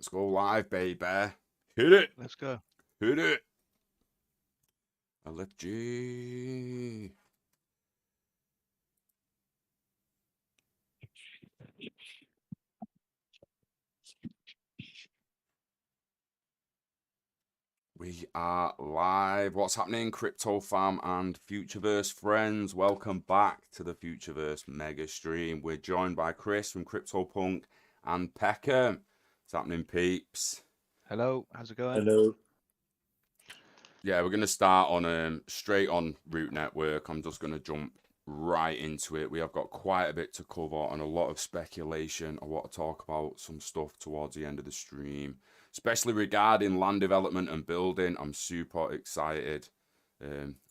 Let's go live, baby. Hit it. Let's go. Hit it. LFG. We are live. What's happening, Crypto Fam and Futureverse friends? Welcome back to the Futureverse mega stream. We're joined by Chris from CryptoPunk and Peckham. What's happening, peeps? Hello, how's it going? Hello. Yeah, we're going to start on straight on Root Network. I'm just going to jump right into it. We have got quite a bit to cover and a lot of speculation. I want to talk about some stuff towards the end of the stream, especially regarding land development and building. I'm super excited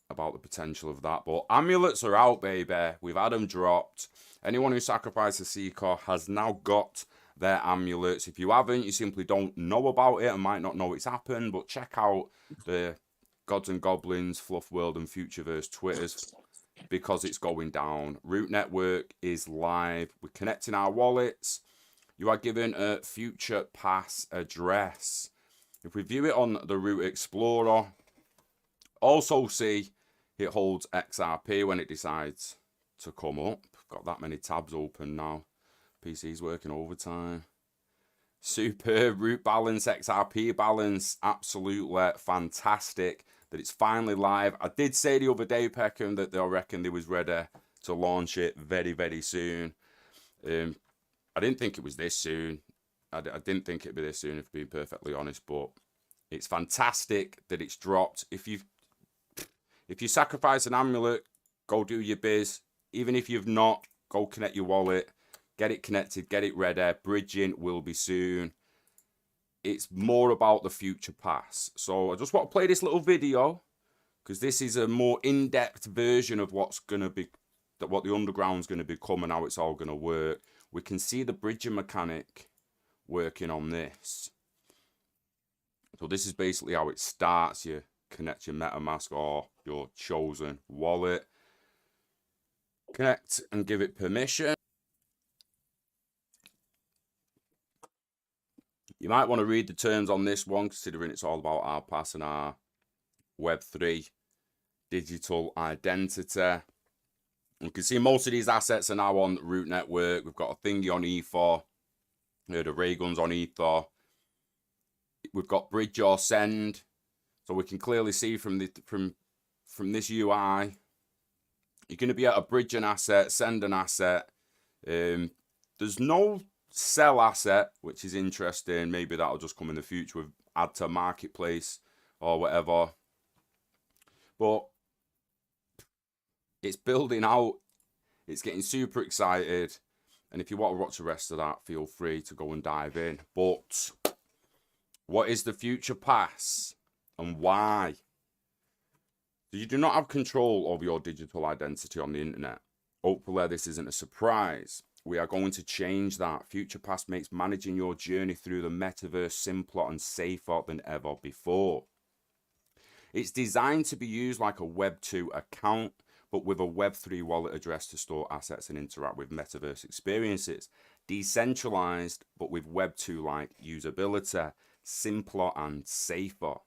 about the potential of that. But amulets are out, baby. We've had them dropped. Anyone who sacrificed a Seeker has now got their amulets. If you haven't, you simply don't know about it and might not know it's happened. But check out the Gods and Goblins, Fluf World and Futureverse Twitters because it's going down. Root Network is live. We're connecting our wallets. You are given a Future Pass address. If we view it on the Root Explorer, also see it holds XRP when it decides to come up. Got that many tabs open now. PC's working overtime. Superb root balance, XRP balance, absolutely fantastic that it's finally live. I did say the other day, Peckham, that they reckon they was ready to launch it very, very soon. I didn't think it was this soon. I didn't think it'd be this soon, if being perfectly honest, but it's fantastic that it's dropped. If you sacrifice an amulet, go do your biz. Even if you've not, go connect your wallet. Get it connected, get it ready. Bridging will be soon. It's more about the Future Pass. So I just want to play this little video because this is a more in-depth version of what's going to be, what the Underground's going to become and how it's all going to work. We can see the bridging mechanic working on this. So this is basically how it starts. You connect your MetaMask or your chosen wallet. Connect and give it permission. You might want to read the terms on this one, considering it's all about our pass and our Web3 digital identity. You can see most of these assets are now on Root Network. We've got a thingy on Ether. The ray guns on Ether. We've got bridge or send. So we can clearly see from this UI, you're going to be able to bridge an asset, send an asset. There's no sell asset, which is interesting. Maybe that'll just come in the future with add to marketplace or whatever. But it's building out. It's getting super excited. And if you want to watch the rest of that, feel free to go and dive in. But what is the Future Pass and why? You do not have control over your digital identity on the internet. Hopefully this isn't a surprise. We are going to change that. Future Pass makes managing your journey through the metaverse simpler and safer than ever before. It's designed to be used like a Web 2 account, but with a Web 3 wallet address to store assets and interact with metaverse experiences. Decentralized, but with Web 2-like usability, simpler and safer.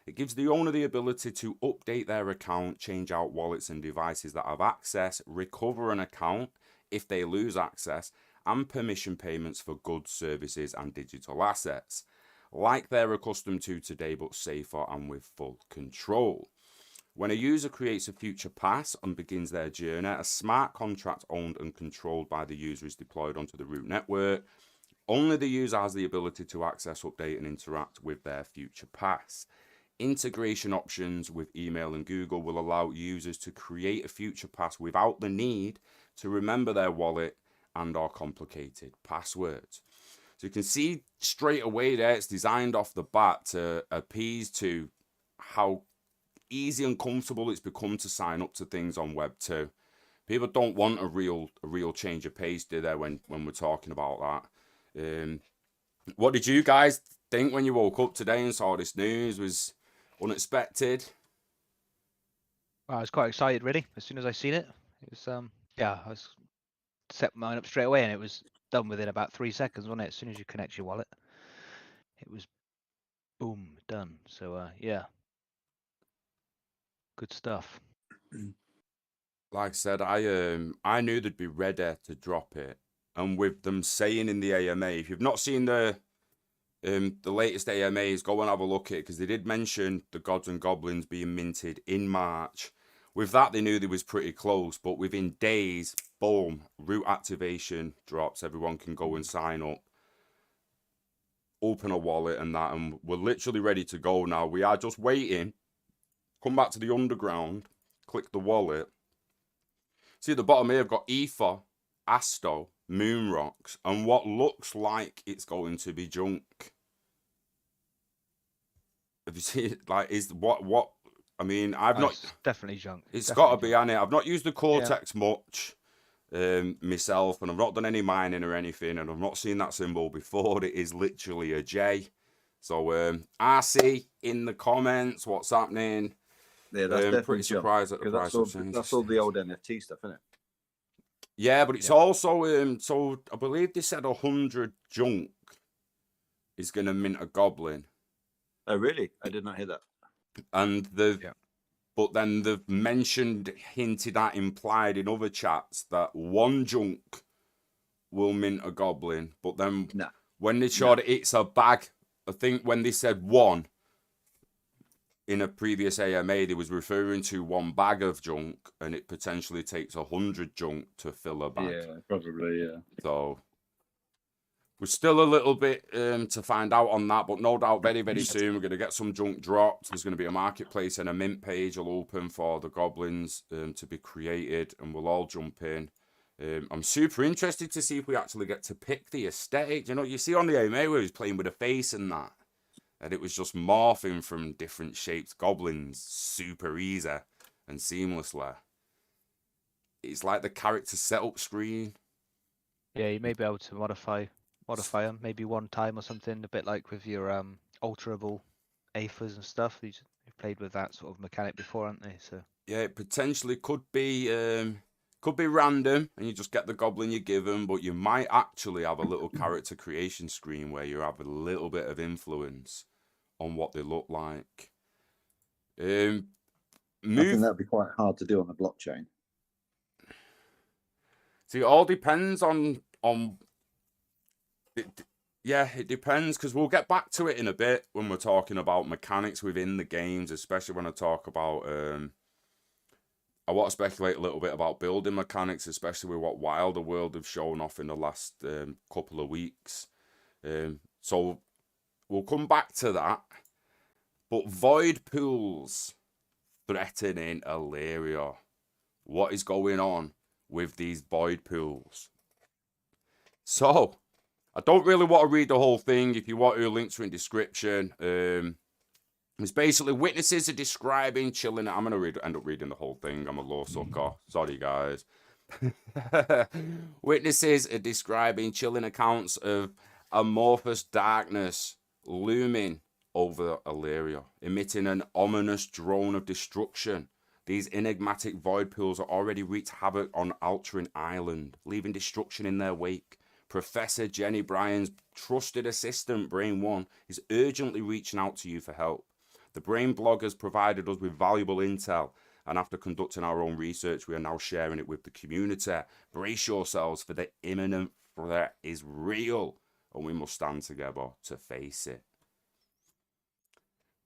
It gives the owner the ability to update their account, change out wallets and devices that have access, recover an account if they lose access, and permission payments for goods, services, and digital assets, like they're accustomed to today, but safer and with full control. When a user creates a Future Pass and begins their journey, a smart contract owned and controlled by the user is deployed onto the Root Network. Only the user has the ability to access, update, and interact with their Future Pass. Integration options with email and Google will allow users to create a Future Pass without the need to remember their wallet and or complicated passwords. So you can see straight away there it's designed off the bat to appease to how easy and comfortable it's become to sign up to things on Web 2. People don't want a real change of pace, do they, when we're talking about that. What did you guys think when you woke up today and saw this news? Was unexpected? I was quite excited, really. As soon as I seen it, it was yeah, I was set mine up straight away, and it was done within about 3 seconds, wasn't it? As soon as you connect your wallet, was boom, done. So yeah, good stuff. Like I said, I knew they'd be ready to drop it, and with them saying in the AMA, if you've not seen the latest AMAs, go and have a look at it, because they did mention the Gods and Goblins being minted in March. With that, they knew they was pretty close, but within days, boom, route activation drops. Everyone can go and sign up, open a wallet and that, and we're literally ready to go now. We are just waiting. Come back to the underground, click the wallet. See at the bottom here, I've got Ether, Asto, Moon Rocks, and what looks like it's going to be junk. Have you seen it? Like, is what? I mean, I've not. It's definitely junk. It's got to Definitely be junk. on it. I've not used the Cortex much myself, and I've not done any mining or anything, and I've not seen that symbol before. It is literally a J. So, RC in the comments, what's happening? Yeah, that's definitely pretty surprised at the price of things. that's all the old NFT stuff, isn't it? Yeah, but it's also so I believe they said 100 junk is gonna mint a goblin, Oh, really? I did not hear that. and but then they've mentioned, hinted at, implied in other chats that one junk will mint a goblin. But then No. when they showed it's a bag, I think when they said one in a previous AMA, they was referring to one bag of junk, and it potentially takes 100 junk to fill a bag. Yeah, probably, yeah. So we're still a little bit to find out on that, but no doubt very, very soon we're going to get some junk dropped. There's going to be a marketplace and a mint page will open for the goblins to be created, and we'll all jump in. I'm super interested to see if we actually get to pick the aesthetic. You know, you see on the AMA where he's playing with a face and that, and it was just morphing from different shaped goblins super easy and seamlessly. It's like the character setup screen. Yeah, you may be able to modify them maybe one time or something, a bit like with your alterable AFAs and stuff. You've played with that sort of mechanic before, haven't they? So yeah, it potentially could be random, and you just get the goblin you give them, but you might actually have a little character creation screen where you have a little bit of influence on what they look like. I think that'd be quite hard to do on the blockchain. See, it all depends on it. Yeah, it depends, because we'll get back to it in a bit when we're talking about mechanics within the games, especially when I talk about I want to speculate a little bit about building mechanics, especially with what Wilder World have shown off in the last couple of weeks. So we'll come back to that. But Voidpools threatening Illyria. What is going on with these Voidpools? So, I don't really want to read the whole thing. If you want to, links are in description. It's basically witnesses are describing chilling. I'm going to end up reading the whole thing. I'm a law sucker. Sorry, guys. Witnesses are describing chilling accounts of amorphous darkness looming over Illyria, emitting an ominous drone of destruction. These enigmatic void pools are already wreaked havoc on Altrin Island, leaving destruction in their wake. Professor Jenny Bryan's trusted assistant, Brain One, is urgently reaching out to you for help. The Brain blog has provided us with valuable intel, and after conducting our own research, we are now sharing it with the community. Brace yourselves, for the imminent threat is real, and we must stand together to face it.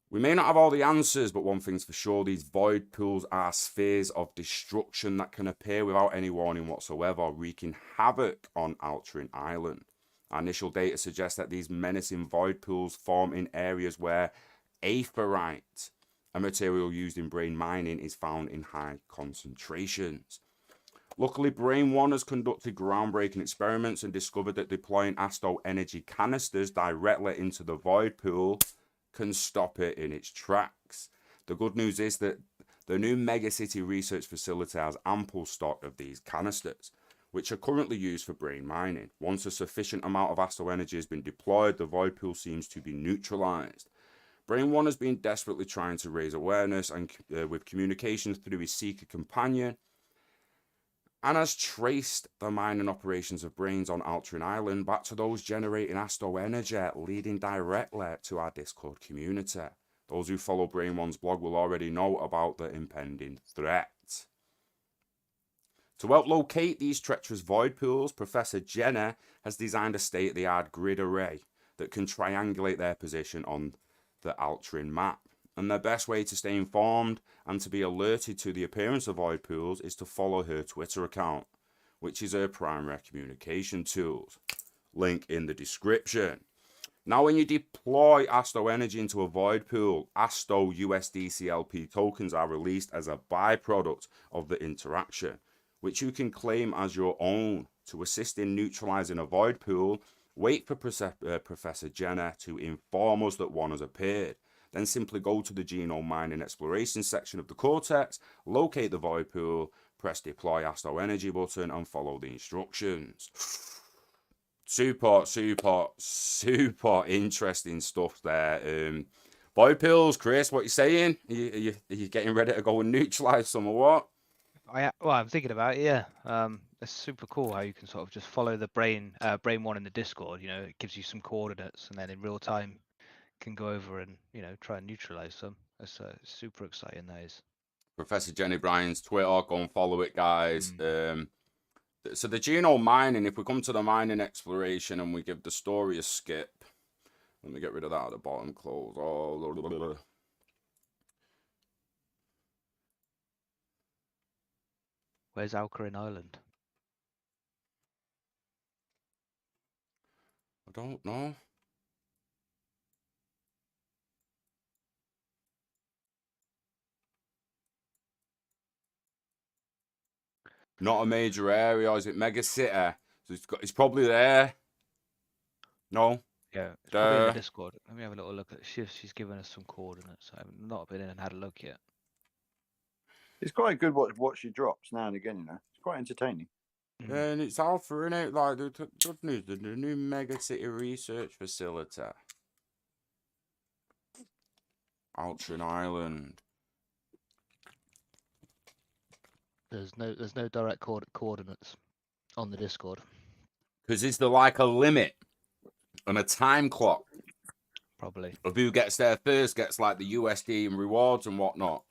We may not have all the answers, but one thing's for sure, these void pools are spheres of destruction that can appear without any warning whatsoever, wreaking havoc on Altrin Island. Our initial data suggests that these menacing void pools form in areas where aetheryte, a material used in brain mining, is found in high concentrations. Luckily, Brain One has conducted groundbreaking experiments and discovered that deploying Asto energy canisters directly into the void pool can stop it in its tracks. The good news is that the new Megacity research facility has ample stock of these canisters, which are currently used for brain mining. Once a sufficient amount of Asto energy has been deployed, the void pool seems to be neutralized. Brain One has been desperately trying to raise awareness and with communications through his Seeker companion, and has traced the mining operations of Brains on Altrin Island back to those generating Asto energy, leading directly to our Discord community. Those who follow Brain One's blog will already know about the impending threat. To help locate these treacherous Voidpools, Professor Jenner has designed a state-of-the-art grid array that can triangulate their position on the Altrin map. And the best way to stay informed and to be alerted to the appearance of Voidpools is to follow her Twitter account, which is her primary communication tools. Link in the description. Now, when you deploy Asto Energy into a Voidpool, Asto USDCLP tokens are released as a byproduct of the interaction, which you can claim as your own. To assist in neutralizing a Voidpool, wait for Professor Jenner to inform us that one has appeared. Then simply go to the genome mining exploration section of the Cortex, locate the Voidpool, press deploy Asto Energy button, and follow the instructions. Super interesting stuff there. Voidpools, Chris, what you saying? Are you getting ready to go and neutralize some or what? Well, I'm thinking about it, yeah. It's super cool how you can sort of just follow the brain one in the Discord. You know, it gives you some coordinates, and then in real time can go over and try and neutralize them. That's super exciting. That is. Professor Jenny Bryan's Twitter, go and follow it, guys. So the genome mining, if we come to the mining exploration and we give the story a skip, let me get rid of that at the bottom, close. Oh, Where's Alcarin Island? I don't know. Not a major area, or is it mega city? So it's probably there. No. Yeah, it's probably in the Discord. Let me have a little look at she's given us some coordinates. I've not been in and had a look yet. It's quite good what she drops now and again, It's quite entertaining. And it's alpha, innit? Like, the good news, the new mega city research facility. Altrin Island. There's no direct coordinates on the Discord. Because is there like a limit and a time clock? Probably. Of who gets there first gets like the USD and rewards and whatnot.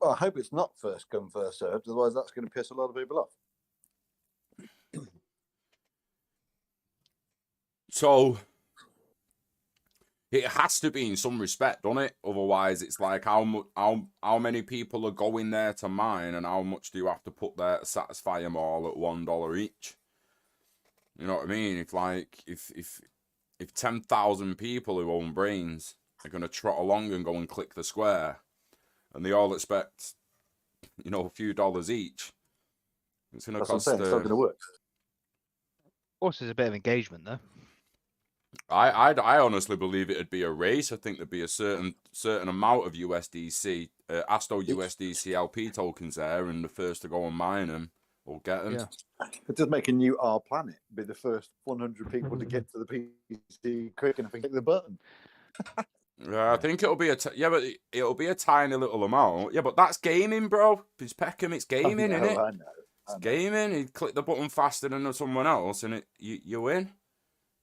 I hope it's not first come, first served. Otherwise, that's going to piss a lot of people off. So it has to be in some respect, doesn't it? Otherwise, it's like how many people are going there to mine, and how much do you have to put there to satisfy them all at $1 each? You know what I mean? If 10,000 people who own brains are going to trot along and go and click the square, and they all expect, a few dollars each, it's going to cost. It's not going to work. Of course, there's a bit of engagement though. I honestly believe it'd be a race. I think there'd be a certain amount of USDC, Asto USDCLP tokens there, and the first to go and mine them will get them. Yeah. It does make a new R planet. Be the first 100 people to get to the PC quick enough and click the button. Yeah, I think it'll be but it'll be a tiny little amount. Yeah, but that's gaming, bro. It's Peckham, it's gaming, isn't it? I know. It's gaming. You click the button faster than someone else, and you win.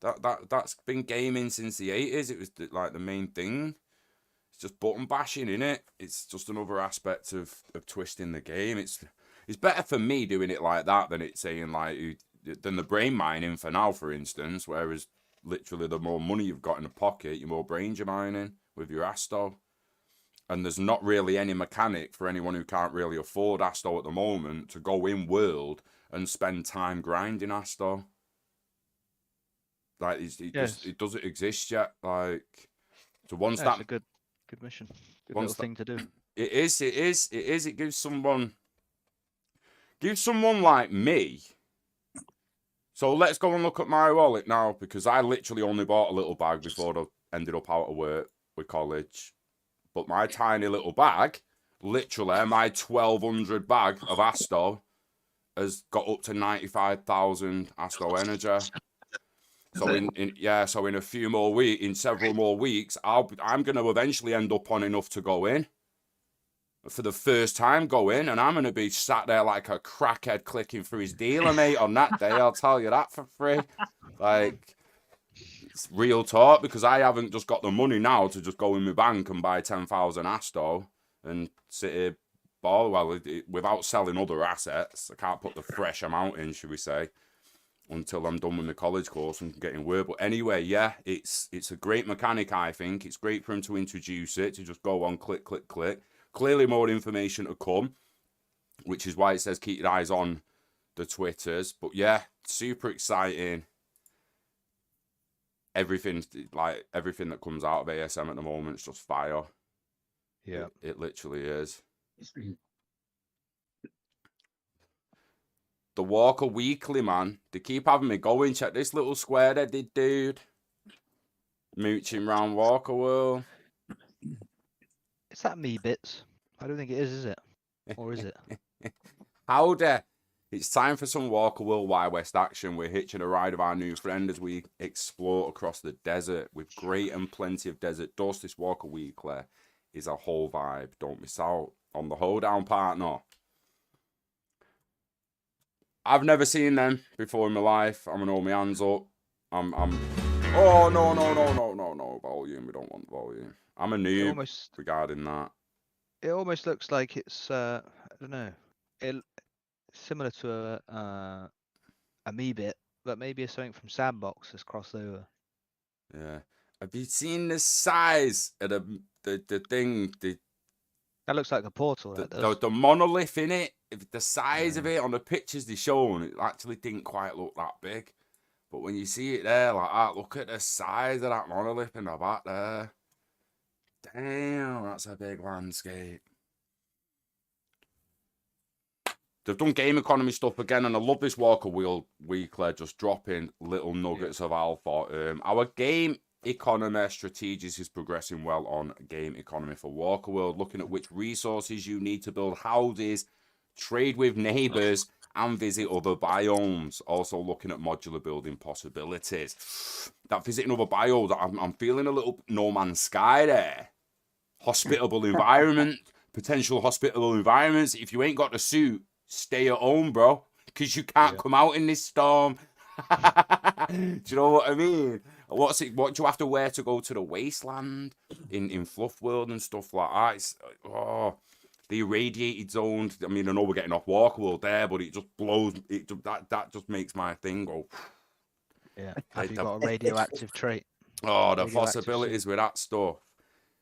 That's been gaming since the 80s. It was like the main thing. It's just button bashing, innit? It's just another aspect of twisting the game. It's better for me doing it like that than it saying than the brain mining for now, for instance. Whereas literally the more money you've got in the pocket, the more brains you're mining with your Asto. And there's not really any mechanic for anyone who can't really afford Asto at the moment to go in world and spend time grinding Asto. Like it doesn't exist yet. Like, so once that's a good mission, good little thing to do. It is. It gives someone like me. So let's go and look at my wallet now, because I literally only bought a little bag before I ended up out of work with college. But my tiny little bag, literally my 1,200 bag of Asto, has got up to 95,000 Asto energy. So in a few more weeks, in several more weeks, I'm going to eventually end up on enough to go in. for the first time go in, and I'm going to be sat there like a crackhead clicking through his dealer, mate, on that day. I'll tell you that for free. Like, it's real talk, because I haven't just got the money now to just go in my bank and buy 10,000 Asto and sit here without selling other assets. I can't put the fresh amount in, should we say, until I'm done with my college course and getting work. But anyway, yeah, it's a great mechanic, I think. It's great for him to introduce it, to just go on, click, click, click. Clearly more information to come, which is why it says keep your eyes on the Twitters. But yeah, super exciting. Everything that comes out of ASM at the moment is just fire. Yeah. It literally is. The Walker Weekly, man. They keep having me going. Check this little square-headed dude. Mooching round Walker World. Is that me bits? I don't think it is it? Or is it? Howdy. It's time for some Walker World Wild West action. We're hitching a ride of our new friend as we explore across the desert. With great and plenty of desert dust, this Walker Weekly is a whole vibe. Don't miss out on the hoedown, partner. I've never seen them before in my life. I'm gonna hold my hands up. Oh, no. Volume. We don't want volume. I'm a noob regarding that. It almost looks like it's, I don't know, similar to a me bit, but maybe it's something from Sandbox that's crossed over. Yeah. Have you seen the size of the thing? That looks like a portal. The monolith in it. The size of it on the pictures they shown, it actually didn't quite look that big. But when you see it there like that, look at the size of that monolith in the back there. Damn, that's a big landscape. They've done game economy stuff again, and I love this Walker Wheel Weekly, just dropping little nuggets of alpha. Our game economy strategies is progressing well on game economy for Walker World, looking at which resources you need to build houses, trade with neighbors, and visit other biomes. Also looking at modular building possibilities. That visiting other biomes, I'm feeling a little No Man's Sky there. Hospitable environment, potential hospitable environments. If you ain't got the suit, stay at home, bro, because you can't come out in this storm. Do you know what I mean? What do you have to wear to go to the wasteland in Fluf World and stuff like that? It's, the irradiated zone. I mean, I know we're getting off Walker World there, but it just blows. That just makes my thing go. Yeah. Have you got a radioactive trait? Oh, the possibilities with that stuff.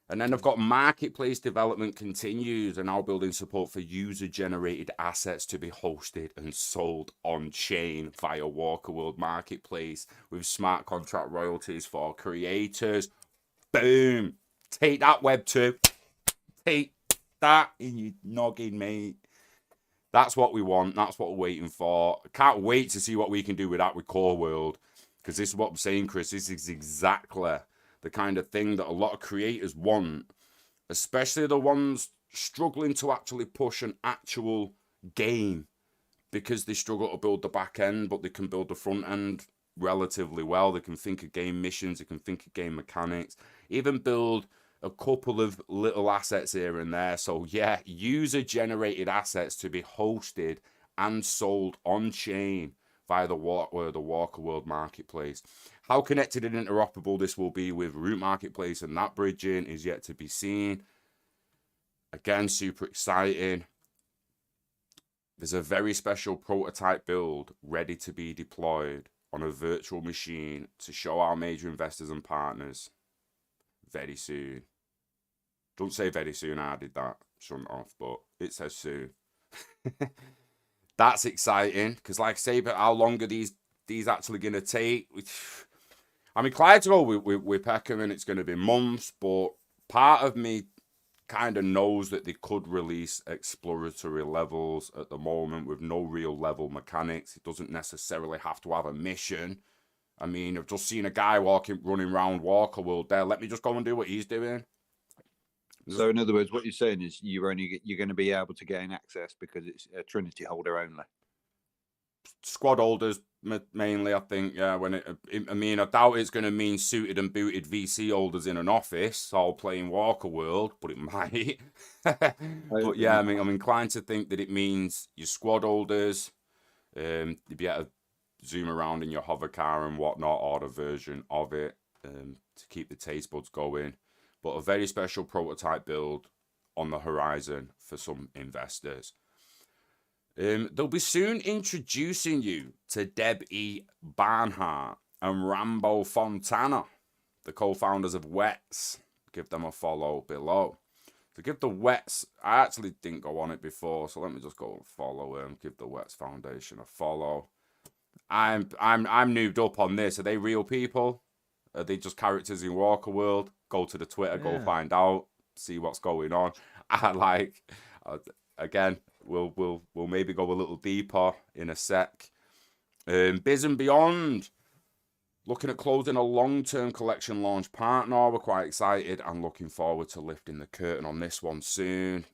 And then I've got marketplace development continues, and now building support for user-generated assets to be hosted and sold on chain via Walker World Marketplace with smart contract royalties for creators. Boom! Take that, Web2. Take that in your noggin, mate. That's what we want. That's what we're waiting for. I can't wait to see what we can do with that with Core World, because this is what I'm saying, Chris. This is exactly the kind of thing that a lot of creators want, especially the ones struggling to actually push an actual game because they struggle to build the back end, but they can build the front end relatively well. They can think of game missions, they can think of game mechanics, even build a couple of little assets here and there. So yeah, user-generated assets to be hosted and sold on-chain via the Walker World Marketplace. How connected and interoperable this will be with Root Marketplace and that bridging is yet to be seen. Again, super exciting. There's a very special prototype build ready to be deployed on a virtual machine to show our major investors and partners very soon. Don't say very soon, I did that. Shouldn't have, but it says soon. That's exciting, because like I say, but how long are these actually going to take? I'm inclined to go with Peckham, and it's going to be months, but part of me kind of knows that they could release exploratory levels at the moment with no real level mechanics. It doesn't necessarily have to have a mission. I mean, I've just seen a guy running around Walker World there. Let me just go and do what he's doing. So in other words, what you're saying is you're going to be able to gain access because it's a Trinity holder only. squad holders mainly, I think. Yeah, I mean, I doubt it's going to mean suited and booted VC holders in an office all playing Walker World, but it might. But yeah, I mean, I'm inclined to think that it means your squad holders. You'd be able to zoom around in your hover car and whatnot, or the version of it to keep the taste buds going. But a very special prototype build on the horizon for some investors. They'll be soon introducing you to Deb E. Barnhart and Rambo Fontana, the co-founders of Wets. Give them a follow below. To give the Wets, I actually didn't go on it before, so let me just go and follow them. Give the Wets Foundation a follow. I'm noobed up on this. Are they real people? Are they just characters in Walker World? Go to the Twitter, go find out, see what's going on. Again, we'll maybe go a little deeper in a sec. Biz and Beyond, looking at closing a long-term collection launch partner. We're quite excited and looking forward to lifting the curtain on this one soon.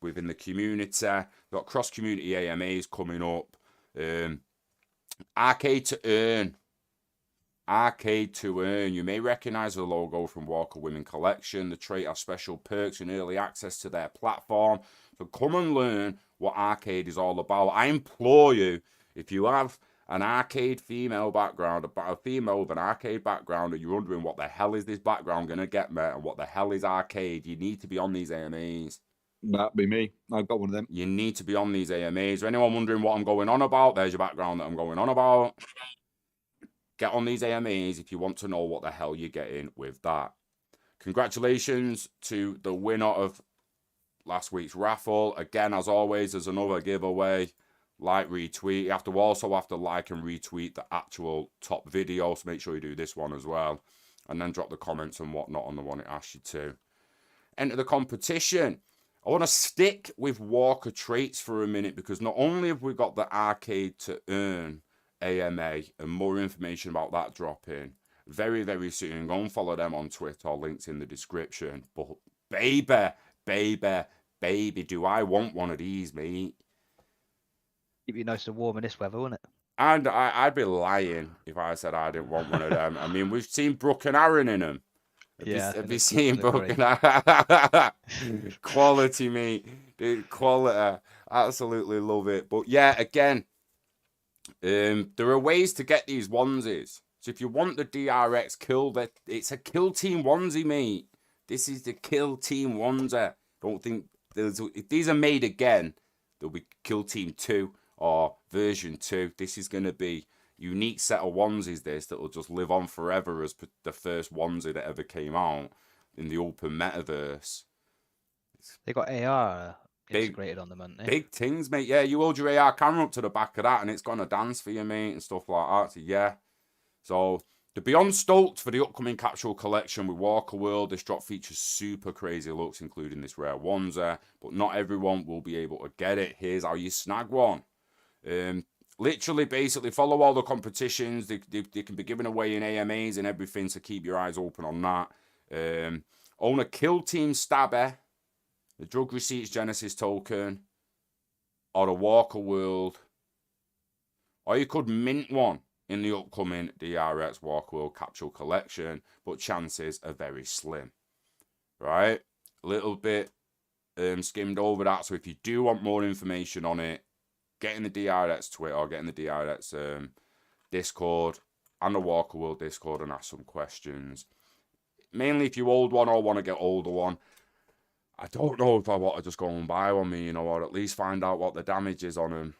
Within the community, we've got cross-community AMAs coming up. Arcade to Earn. Arcade to Earn. You may recognize the logo from Walker Women Collection. The trait has special perks and early access to their platform. So come and learn what Arcade is all about. I implore you, if you have an arcade female background, a female with an arcade background, and you're wondering what the hell is this background going to get me, and what the hell is Arcade, you need to be on these AMAs. That'd be me. I've got one of them. You need to be on these AMAs. For anyone wondering what I'm going on about, there's your background that I'm going on about. Get on these AMAs if you want to know what the hell you're getting with that. Congratulations to the winner of last week's raffle. Again, as always, there's another giveaway. Like, retweet. You also have to like and retweet the actual top video, so make sure you do this one as well. And then drop the comments and whatnot on the one it asks you to. Enter the competition. I want to stick with Walker traits for a minute, because not only have we got the Arcade to Earn AMA and more information about that dropping very, very soon. Go and follow them on Twitter, links in the description. But baby, do I want one of these, mate. Keep you nice and warm in this weather, wouldn't it? And I'd be lying if I said I didn't want one of them. I mean, we've seen Brooke and Aaron in them. Have you seen Brooke and Aaron? Quality, mate. Dude, quality. Absolutely love it. But yeah, again, there are ways to get these onesies. So if you want the DRX kill, it's a kill team onesie, mate. This is the kill team onesie. Don't think if these are made again, there'll be kill team 2 or version 2. This is going to be unique set of onesies that will just live on forever as the first onesie that ever came out in the open metaverse. They got AR integrated on them, haven't they? Big things, mate. Yeah, you hold your AR camera up to the back of that and it's gonna dance for you, mate, and stuff like that. So yeah. So the Beyond stoked for the upcoming capsule collection with Walker World. This drop features super crazy looks, including this rare onesie, but not everyone will be able to get it. Here's how you snag one. Literally, basically, follow all the competitions. They can be given away in AMAs and everything, so keep your eyes open on that. Own a Kill Team Stabber, the Drug Receipts Genesis token, or a Walker World. Or you could mint one in the upcoming DRX Walker World capsule collection, but chances are very slim. Right? A little bit skimmed over that, so if you do want more information on it, get in the DRX Twitter or get in the DRX Discord and the Walker World Discord and ask some questions. Mainly if you hold one or want to get older one. I don't know if I want to just go and buy one, or at least find out what the damage is on them.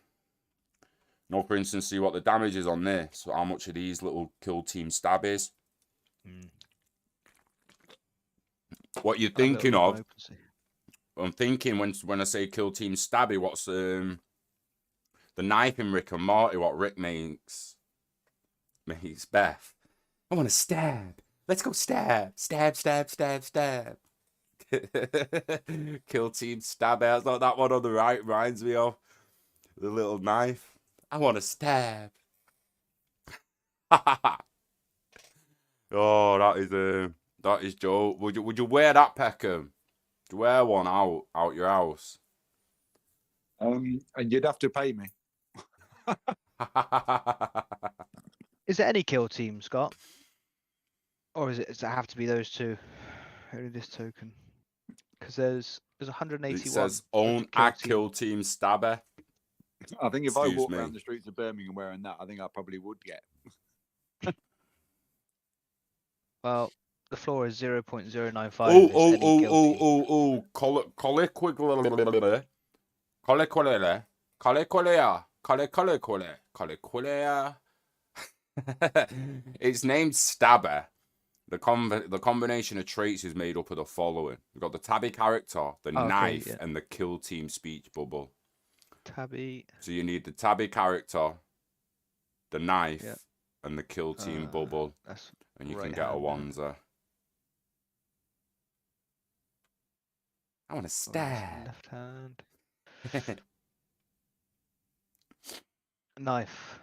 For instance, see what the damage is on this. So how much of these little Kill Team Stab is. What you're thinking of? I'm thinking when I say Kill Team Stabby, what's the knife in Rick and Morty, what Rick makes Beth. I want to stab. Let's go stab. Stab. Kill Team Stabby. That's not that one on the right. Reminds me of the little knife. I want to stab. Oh, that is Joe. Would you wear that, Peckham? Would you wear one out your house? And you'd have to pay me. Is there any kill team, Scott? Or does it have to be those two? Only this token. Because there's It 181 says of own the kill a team. kill team stabber. I think if I Excuse walked me. around the streets of Birmingham wearing that, I think I probably would get. Well, the floor is 0.095. Oh, If it's any kill team. It's named Stabber. The combination of traits is made up of the following. We've got the tabby character, the knife, yeah. and the kill team speech bubble. Tabby. So you need the tabby character, the knife, and the kill team bubble. And you can get a oneser. I want to stab. Left hand. Knife.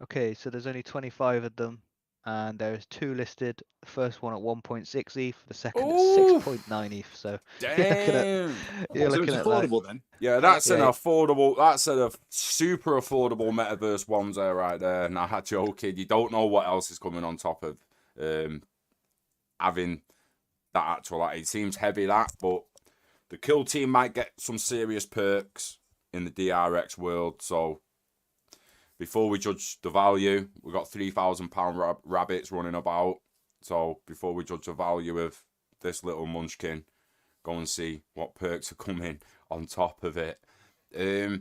Okay, so there's only 25 of them, and there's 2 listed. The first one at 1.6 ETH, the second at 6.9 ETH. So damn, you're So looking it's at affordable then. yeah, that's an Yeah. affordable. That's a super affordable metaverse oneser right there. Nah, joking. You don't know what else is coming on top of having that actual. Like, it seems heavy that, but the kill team might get some serious perks in the DRX world. So before we judge the value, we've got £3,000 rabbits running about. So before we judge the value of this little munchkin, go and see what perks are coming on top of it. I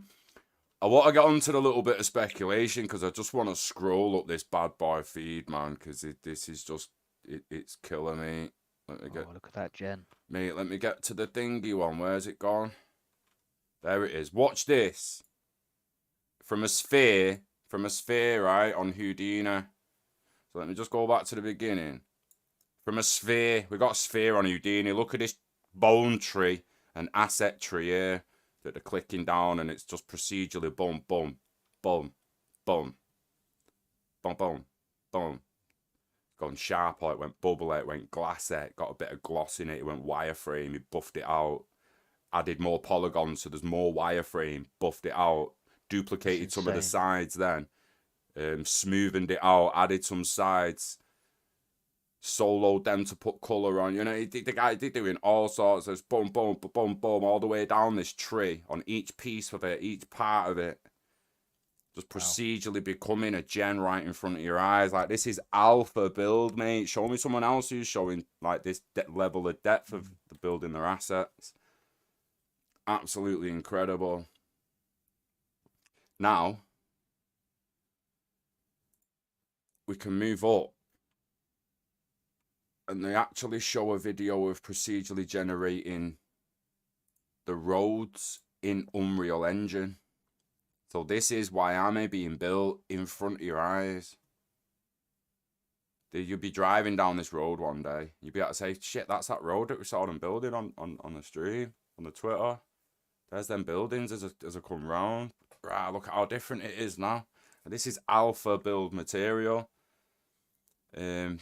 want to get onto the little bit of speculation because I just want to scroll up this bad boy feed, man, because this is just, it's killing me. Let me get, look at that gen. Mate, let me get to the thingy one. Where's it gone? There it is. Watch this. From a sphere, right, on Houdini. So let me just go back to the beginning. From a sphere, we got a sphere on Houdini. Look at this bone tree, an asset tree here that they're clicking down, and it's just procedurally boom, boom, boom, boom, boom, boom, boom. Gone sharp, it went bubble, it went glass, it got a bit of gloss in it, it went wireframe, he buffed it out, added more polygons, so there's more wireframe, buffed it out, duplicated some of the sides then, smoothened it out, added some sides, soloed them to put colour on. You know, the guy did doing all sorts of boom, boom, boom, boom, all the way down this tree on each piece of it, each part of it. Just procedurally becoming a gen right in front of your eyes. Like, this is alpha build, mate. Show me someone else who's showing like this level of depth of the building their assets. Absolutely incredible. Now we can move up, and they actually show a video of procedurally generating the roads in Unreal Engine. So this is Wyoming being built in front of your eyes. You'll be driving down this road one day. You'll be able to say, shit, that's that road that we saw them building on the stream, on the Twitter. There's them buildings as I come round. Right, look at how different it is now. And this is alpha build material. And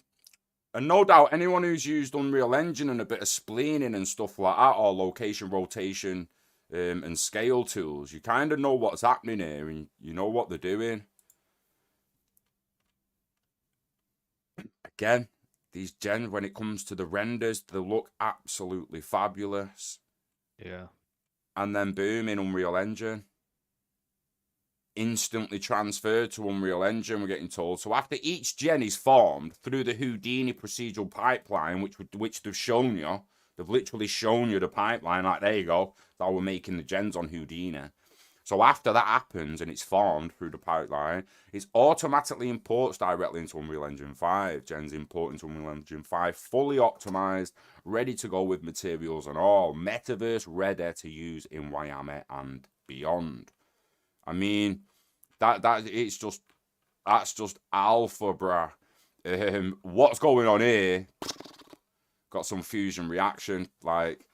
no doubt anyone who's used Unreal Engine and a bit of spleening and stuff like that, or location rotation, and scale tools, you kind of know what's happening here, and you know what they're doing. Again, these gens, when it comes to the renders, they look absolutely fabulous. Yeah. And then boom, in Unreal Engine, instantly transferred to Unreal Engine, we're getting told. So after each gen is formed through the Houdini procedural pipeline, which they've shown you, they've literally shown you the pipeline, like, there you go, that's how we're making the gens on Houdini. So after that happens and it's formed through the pipeline, it automatically imports directly into Unreal Engine 5. Gens import into Unreal Engine 5, fully optimized, ready to go with materials and all. Metaverse ready to use in Wyoming and beyond. I mean, that's just alpha, bruh. What's going on here? Got some fusion reaction. Like,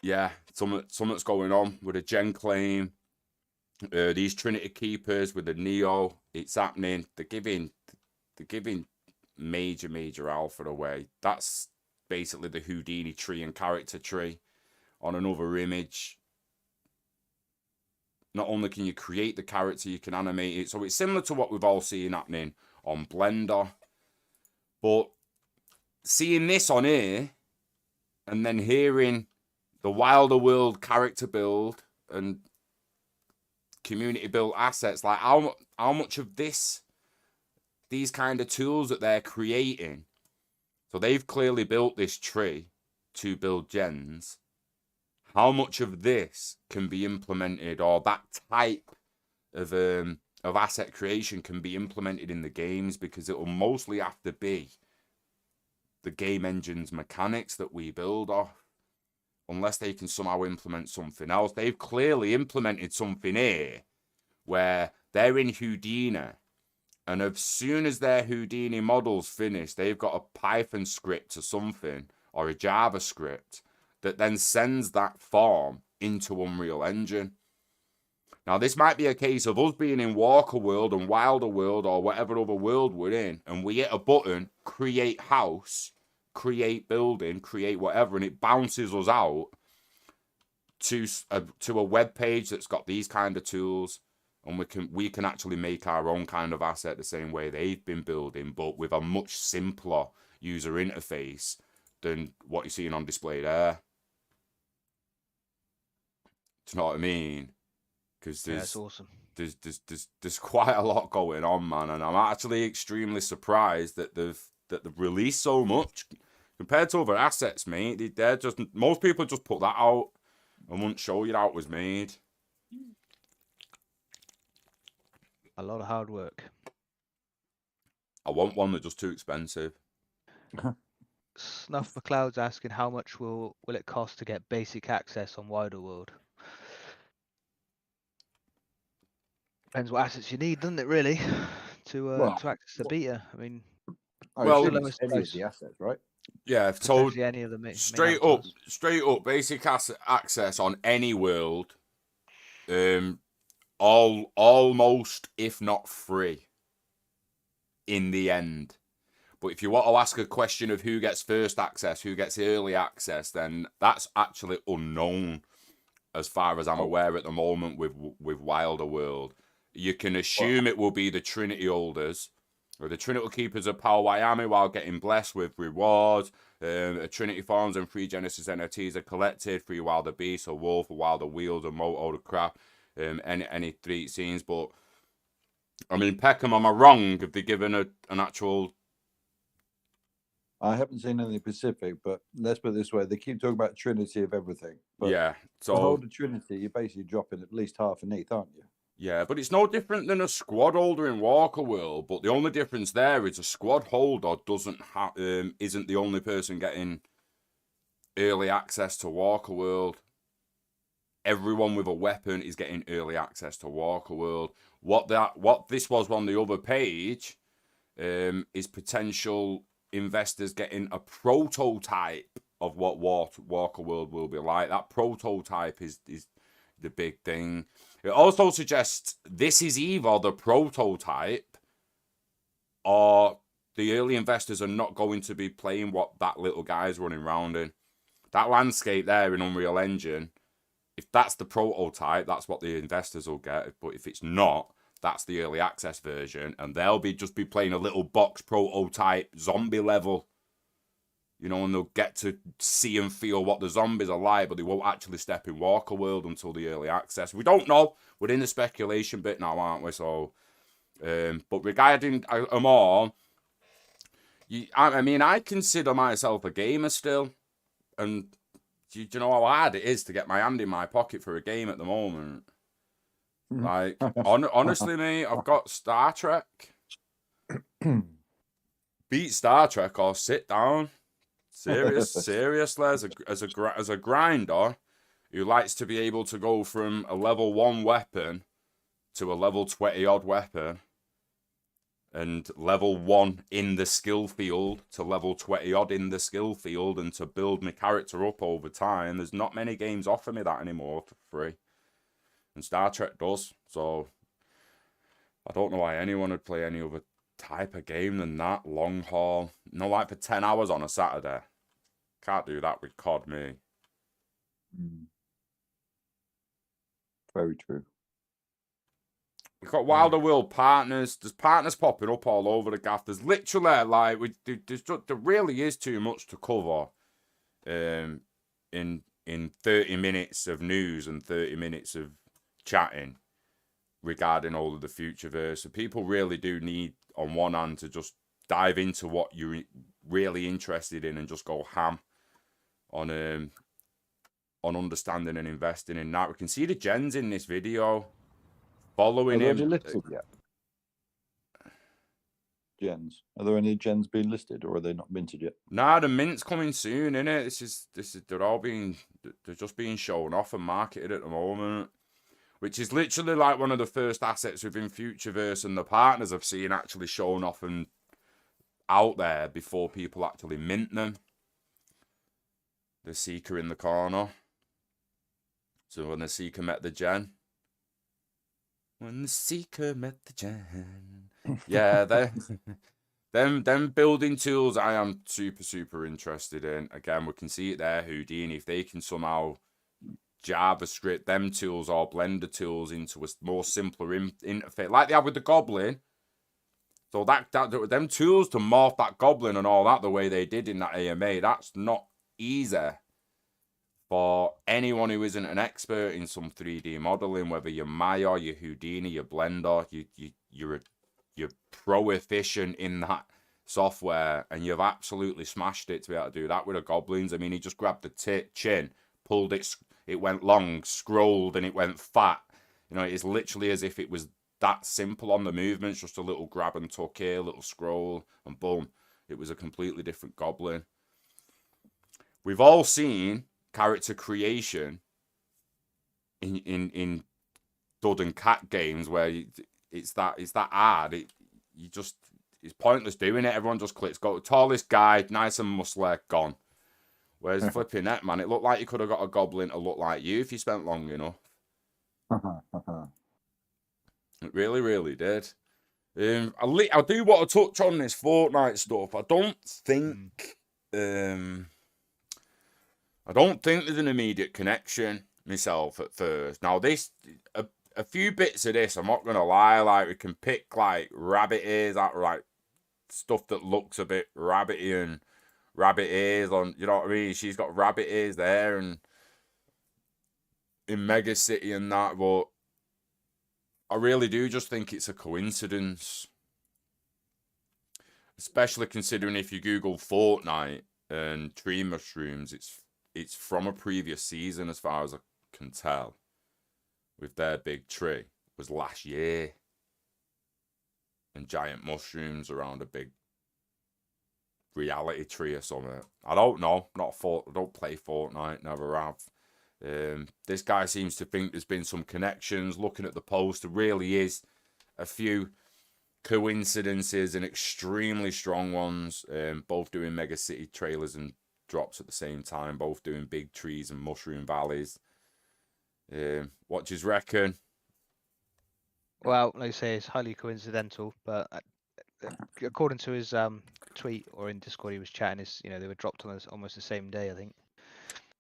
yeah, something's going on with a gen claim. These Trinity Keepers with the Neo, it's happening. They're giving major alpha away. That's basically the Houdini tree and character tree on another image. not only can you create the character, you can animate it. So it's similar to what we've all seen happening on Blender. But seeing this on here and then hearing the Wilder World character build and community built assets, like how much of these kind of tools that they're creating. So they've clearly built this tree to build gens. How much of this can be implemented, or that type of asset creation can be implemented in the games? Because it will mostly have to be the game engine's mechanics that we build off, unless they can somehow implement something else. They've clearly implemented something here where they're in Houdini, and as soon as their Houdini model's finished, they've got a Python script or something, or a JavaScript, that then sends that form into Unreal Engine. Now, this might be a case of us being in Walker World and Wilder World or whatever other world we're in, and we hit a button, create house, create building, create whatever, and it bounces us out to a web page that's got these kind of tools, and we can actually make our own kind of asset the same way they've been building, but with a much simpler user interface than what you're seeing on display there. Do you know what I mean? Because That's awesome. There's quite a lot going on, man, and I'm actually extremely surprised that they've released so much compared to other assets, mate. They're just, most people just put that out and wouldn't show you how it was made. A lot of hard work. I want one that's just too expensive. Snuff McLeod's asking how much will it cost to get basic access on Wider World? Depends what assets you need, doesn't it? Really, to access the beta. I mean, well, any of the assets, right? Yeah, so any of the straight up basic access on any world, almost if not free in the end. But if you want to ask a question of who gets first access, who gets early access, then that's actually unknown as far as I'm aware at the moment with Wilder World. You can assume it will be the Trinity holders, or the Trinity Keepers of Power Wyoming, while getting blessed with rewards. Trinity Forms and free Genesis NFTs are collected. Free Wilder Beast, or Wolf, or Wilder Wheels, or Moto, the crap. Any 3 scenes. But, I mean, Peckham, am I wrong? Have they given an actual... I haven't seen anything specific, but let's put it this way. They keep talking about Trinity of everything. But yeah, so... to hold a Trinity, you're basically dropping at least half an ETH, aren't you? Yeah, but it's no different than a squad holder in Walker World. But the only difference there is a squad holder isn't the only person getting early access to Walker World. Everyone with a weapon is getting early access to Walker World. What this was on the other page is potential investors getting a prototype of what Walker World will be like. That prototype is the big thing. It also suggests this is either the prototype or the early investors are not going to be playing what that little guy's running around in. That landscape there in Unreal Engine, if that's the prototype, that's what the investors will get. But if it's not, that's the early access version, and they'll just be playing a little box prototype zombie level. You know, and they'll get to see and feel what the zombies are like, but they won't actually step in Walker World until the early access. We don't know. We're in the speculation bit now, aren't we? So, but regarding them all, I mean, I consider myself a gamer still. And do you know how hard it is to get my hand in my pocket for a game at the moment? Like, honestly, mate, I've got Star Trek. Beat Star Trek or sit down. Seriously, as a grinder who likes to be able to go from a level 1 weapon to a level 20 odd weapon, and level 1 in the skill field to level 20 odd in the skill field, and to build my character up over time, there's not many games offer me that anymore for free, and Star Trek does. So I don't know why anyone would play any other type of game than that. Long haul, like for 10 hours on a Saturday. Can't do that with COD, me. Very true. We've got Wilder World partners. There's partners popping up all over the gaff. There's literally like there really is too much to cover. In 30 minutes of news and 30 minutes of chatting regarding all of the Futureverse. So people really do need, on one hand, to just dive into what you're really interested in and just go ham on understanding and investing in that. We can see the gens in this video following Are they him. listed yet? Gens. Are there any gens being listed, or are they not minted yet? Nah, the mint's coming soon, innit? This is they're just being shown off and marketed at the moment, which is literally like one of the first assets within Futureverse, and the partners have seen actually shown off and out there before people actually mint them. The Seeker in the corner. So when the Seeker met the gen. When the Seeker met the gen. Yeah, them building tools I am super interested in. Again, we can see it there, Houdini. If they can somehow JavaScript them tools or Blender tools into a more simpler interface, like they have with the Goblin. So that them tools to morph that Goblin and all that the way they did in that AMA, that's not easy for anyone who isn't an expert in some 3D modeling, whether you're Maya, you're Houdini, you're Blender, you're pro-efficient in that software, and you've absolutely smashed it to be able to do that with the Goblins. I mean, he just grabbed the chin, pulled it, it went long, scrolled, and it went fat. You know, it's literally as if it was that simple on the movements, just a little grab and tuck here, a little scroll, and boom, it was a completely different Goblin. We've all seen character creation in Dud and Cat games where it's that hard. It's pointless doing it. Everyone just clicks. Go tallest guy, nice and muscly, gone. Whereas flipping that, man, it looked like you could have got a Goblin to look like you if you spent long enough. It really did. I do want to touch on this Fortnite stuff. I don't think there's an immediate connection myself at first. Now a few bits of this, I'm not gonna lie, like we can pick like rabbit ears out, like stuff that looks a bit rabbity and rabbit ears on, you know what I mean? She's got rabbit ears there and in Mega City and that, but I really do just think it's a coincidence. Especially considering if you Google Fortnite and tree mushrooms, it's from a previous season as far as I can tell. With their big tree. It was last year. And giant mushrooms around a big reality tree or something. I don't know. I don't play Fortnite, never have. This guy seems to think there's been some connections. Looking at the post, there really is a few coincidences and extremely strong ones. Both doing Mega City trailers and drops at the same time. Both doing big trees and mushroom valleys. What do you reckon? Well, like I say, it's highly coincidental, but according to his tweet or in Discord, he was chatting. They were dropped on almost the same day, I think.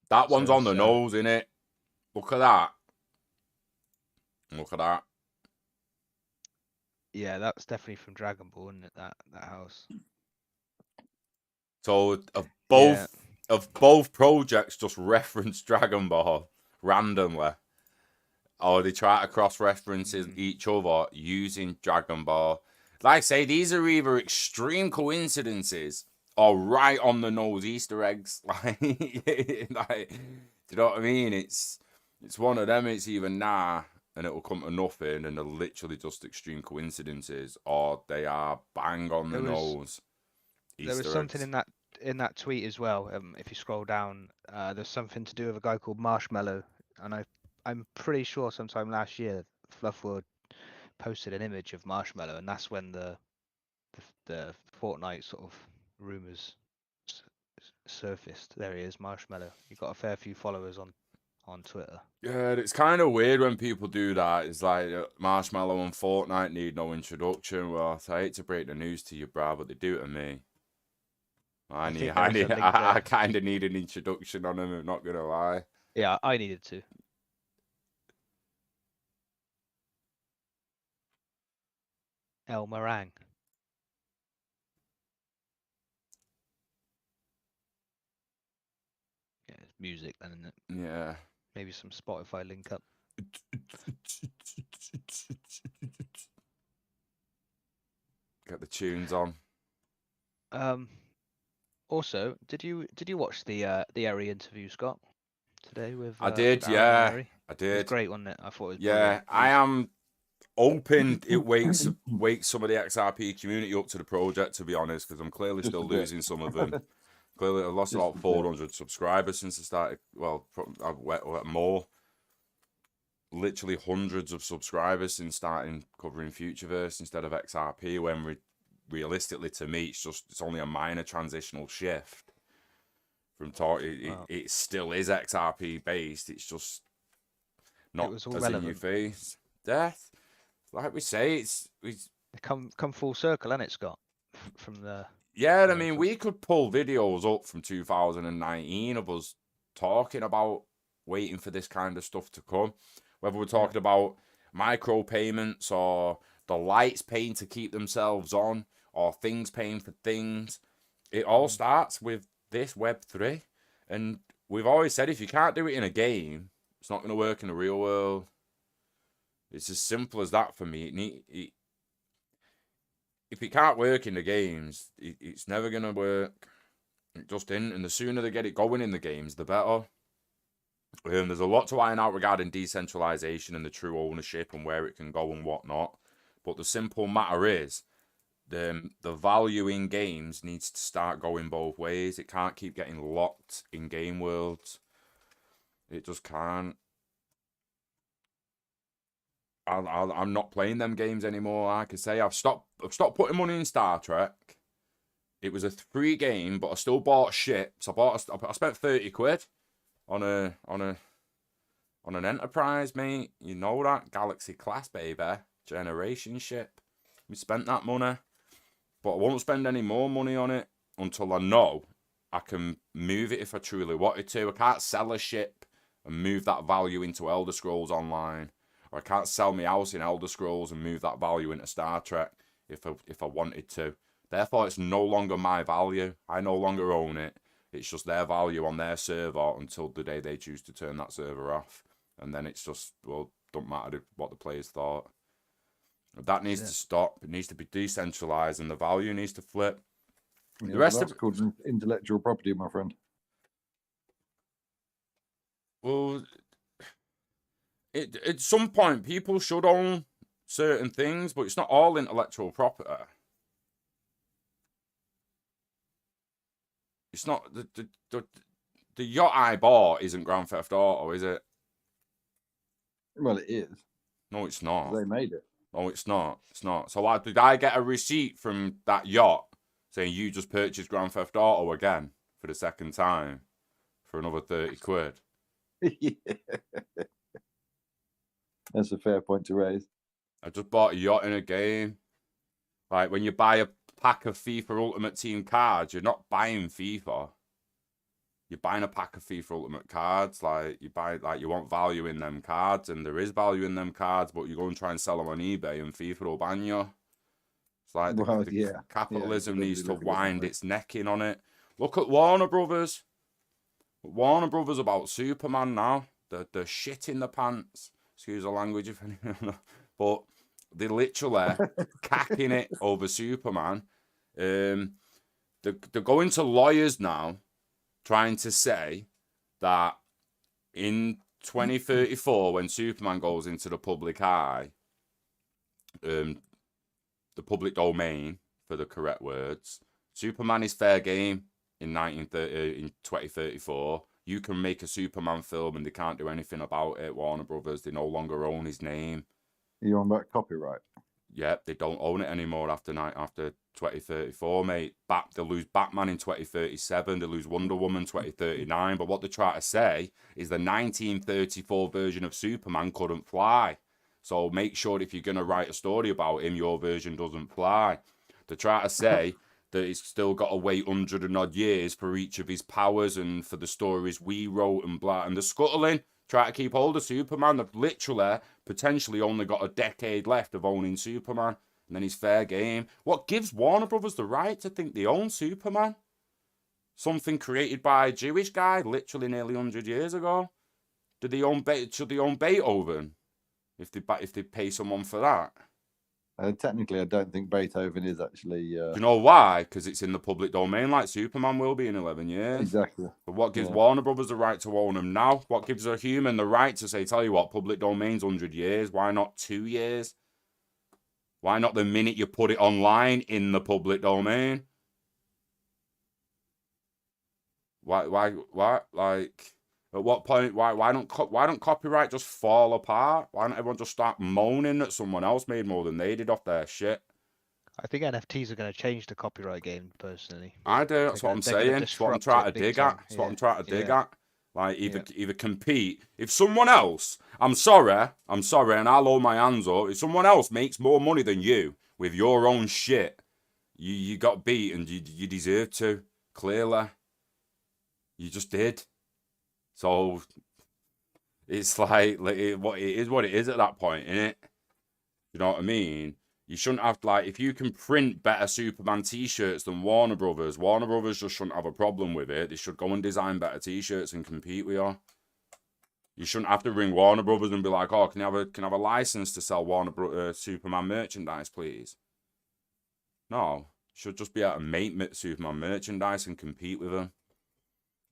That one's on the nose, innit? Look at that. Look at that. Yeah, that's definitely from Dragon Ball, isn't it? That house. So of both projects just reference Dragon Ball randomly. Or they try to cross-reference each other using Dragon Ball. Like I say, these are either extreme coincidences or right on the nose Easter eggs. Like, do you know what I mean? It's one of them. It's either nah, and it will come to nothing, and they're literally just extreme coincidences, or they are bang on the nose. There was something in that tweet as well. If you scroll down, there's something to do with a guy called Marshmallow, and I'm pretty sure sometime last year, Fluf World posted an image of Marshmallow, and that's when the Fortnite sort of rumors surfaced. There he is, Marshmallow. He got a fair few followers on Twitter. Yeah, it's kind of weird when people do that. It's like Marshmallow and Fortnite need no introduction. Well, I hate to break the news to you, bro, but they do it to me. I kind of need an introduction on them. I'm not gonna lie. Yeah, I needed to. El Meringue. Yeah, it's music then, isn't it? Yeah. Maybe some Spotify link up. Get the tunes on. Also, did you watch the Eri interview, Scott, today with I did, Aaron and yeah. Eri? I It was did. great, wasn't it? I thought it was Yeah, brilliant. I am hoping it wakes some of the XRP community up to the project, to be honest, because I'm clearly Just still a bit. losing some of them. Clearly, I've lost Just a about bit. 400 subscribers since I started. Well, I've more. Literally hundreds of subscribers since starting covering Futureverse instead of XRP, when realistically, to me, it's only a minor transitional shift from talk. Wow. It still is XRP based. It's just not was all as in your relevant. face. Death, like we say, it's Come full circle, hasn't it, Scott? From the yeah. I know, mean, from- we could pull videos up from 2019 of us talking about waiting for this kind of stuff to come. Whether we're talking about micropayments or the lights paying to keep themselves on or things paying for things, it all starts with this Web3. And we've always said if you can't do it in a game, it's not going to work in the real world. It's as simple as that for me. If it can't work in the games, it's never going to work. It just isn't. And the sooner they get it going in the games, the better. There's a lot to iron out regarding decentralization and the true ownership and where it can go and whatnot. But the simple matter is, the value in games needs to start going both ways. It can't keep getting locked in game worlds. It just can't. I'm not playing them games anymore. Like I say, I've stopped putting money in Star Trek. It was a free game, but I still bought ships. I spent 30 quid on an Enterprise, mate. You know that Galaxy class, baby, generation ship. We spent that money, but I won't spend any more money on it until I know I can move it if I truly wanted to. I can't sell a ship and move that value into Elder Scrolls Online, or I can't sell my house in Elder Scrolls and move that value into Star Trek if I wanted to. Therefore, it's no longer my value. I no longer own it. It's just their value on their server until the day they choose to turn that server off. And then it's just, well, don't matter what the players thought. That needs to stop. It needs to be decentralized and the value needs to flip. Yeah, The rest that's of called intellectual property, my friend. well, at some point, people should own certain things, but it's not all intellectual property. It's not the yacht I bought isn't Grand Theft Auto, is it? Well, it is. No, it's not. They made it. No, it's not. It's not. So did I get a receipt from that yacht saying you just purchased Grand Theft Auto again for the second time for another 30 quid? Yeah. That's a fair point to raise. I just bought a yacht in a game. Like when you buy a pack of FIFA Ultimate Team cards, you're not buying FIFA. You're buying a pack of FIFA Ultimate cards. Like you want value in them cards, and there is value in them cards, but you go and try and sell them on eBay, and FIFA will ban you. It's like capitalism needs to wind its neck in on it. Look at Warner Brothers. Warner Brothers about Superman now. They're shit in the pants. Excuse the language if anyone. But they're literally cacking it over Superman. They're going to lawyers now, trying to say that in 2034, when Superman goes into the public eye, the public domain, for the correct words, Superman is fair game in 2034. You can make a Superman film and they can't do anything about it. Warner Brothers, they no longer own his name. You're on about copyright. Yep, they don't own it anymore after 2034, mate. They'll lose Batman in 2037. They'll lose Wonder Woman 2039. But what they try to say is the 1934 version of Superman couldn't fly. So make sure if you're going to write a story about him, your version doesn't fly. They try to say that he's still got to wait 100 and odd years for each of his powers and for the stories we wrote and blah. And they're scuttling, try to keep hold of Superman. They've literally potentially only got a decade left of owning Superman. And then he's fair game. What gives Warner Brothers the right to think they own Superman? Something created by a Jewish guy literally nearly 100 years ago. Should they own Beethoven if they pay someone for that? Technically, I don't think Beethoven is actually. Do you know why? Because it's in the public domain, like Superman will be in 11 years. Exactly. But what gives Warner Brothers the right to own them now? What gives a human the right to say, tell you what, public domain's 100 years? Why not 2 years? Why not the minute you put it online in the public domain? Why? Like, at what point? Why don't copyright just fall apart? Why don't everyone just start moaning that someone else made more than they did off their shit? I think NFTs are going to change the copyright game, personally. I do. That's what I'm saying. That's what I'm trying to dig at. That's what I'm trying to dig at. Like, either compete. If someone else, I'm sorry, and I'll hold my hands up. If someone else makes more money than you with your own shit, you got beat and you deserve to. Clearly, you just did. So it's like what it is at that point, innit? You know what I mean? You shouldn't have, like, if you can print better Superman t-shirts than Warner Brothers just shouldn't have a problem with it. They should go and design better t-shirts and compete with you. You shouldn't have to ring Warner Brothers and be like, oh, can I have a license to sell Superman merchandise, please? No, you should just be able to make Superman merchandise and compete with them.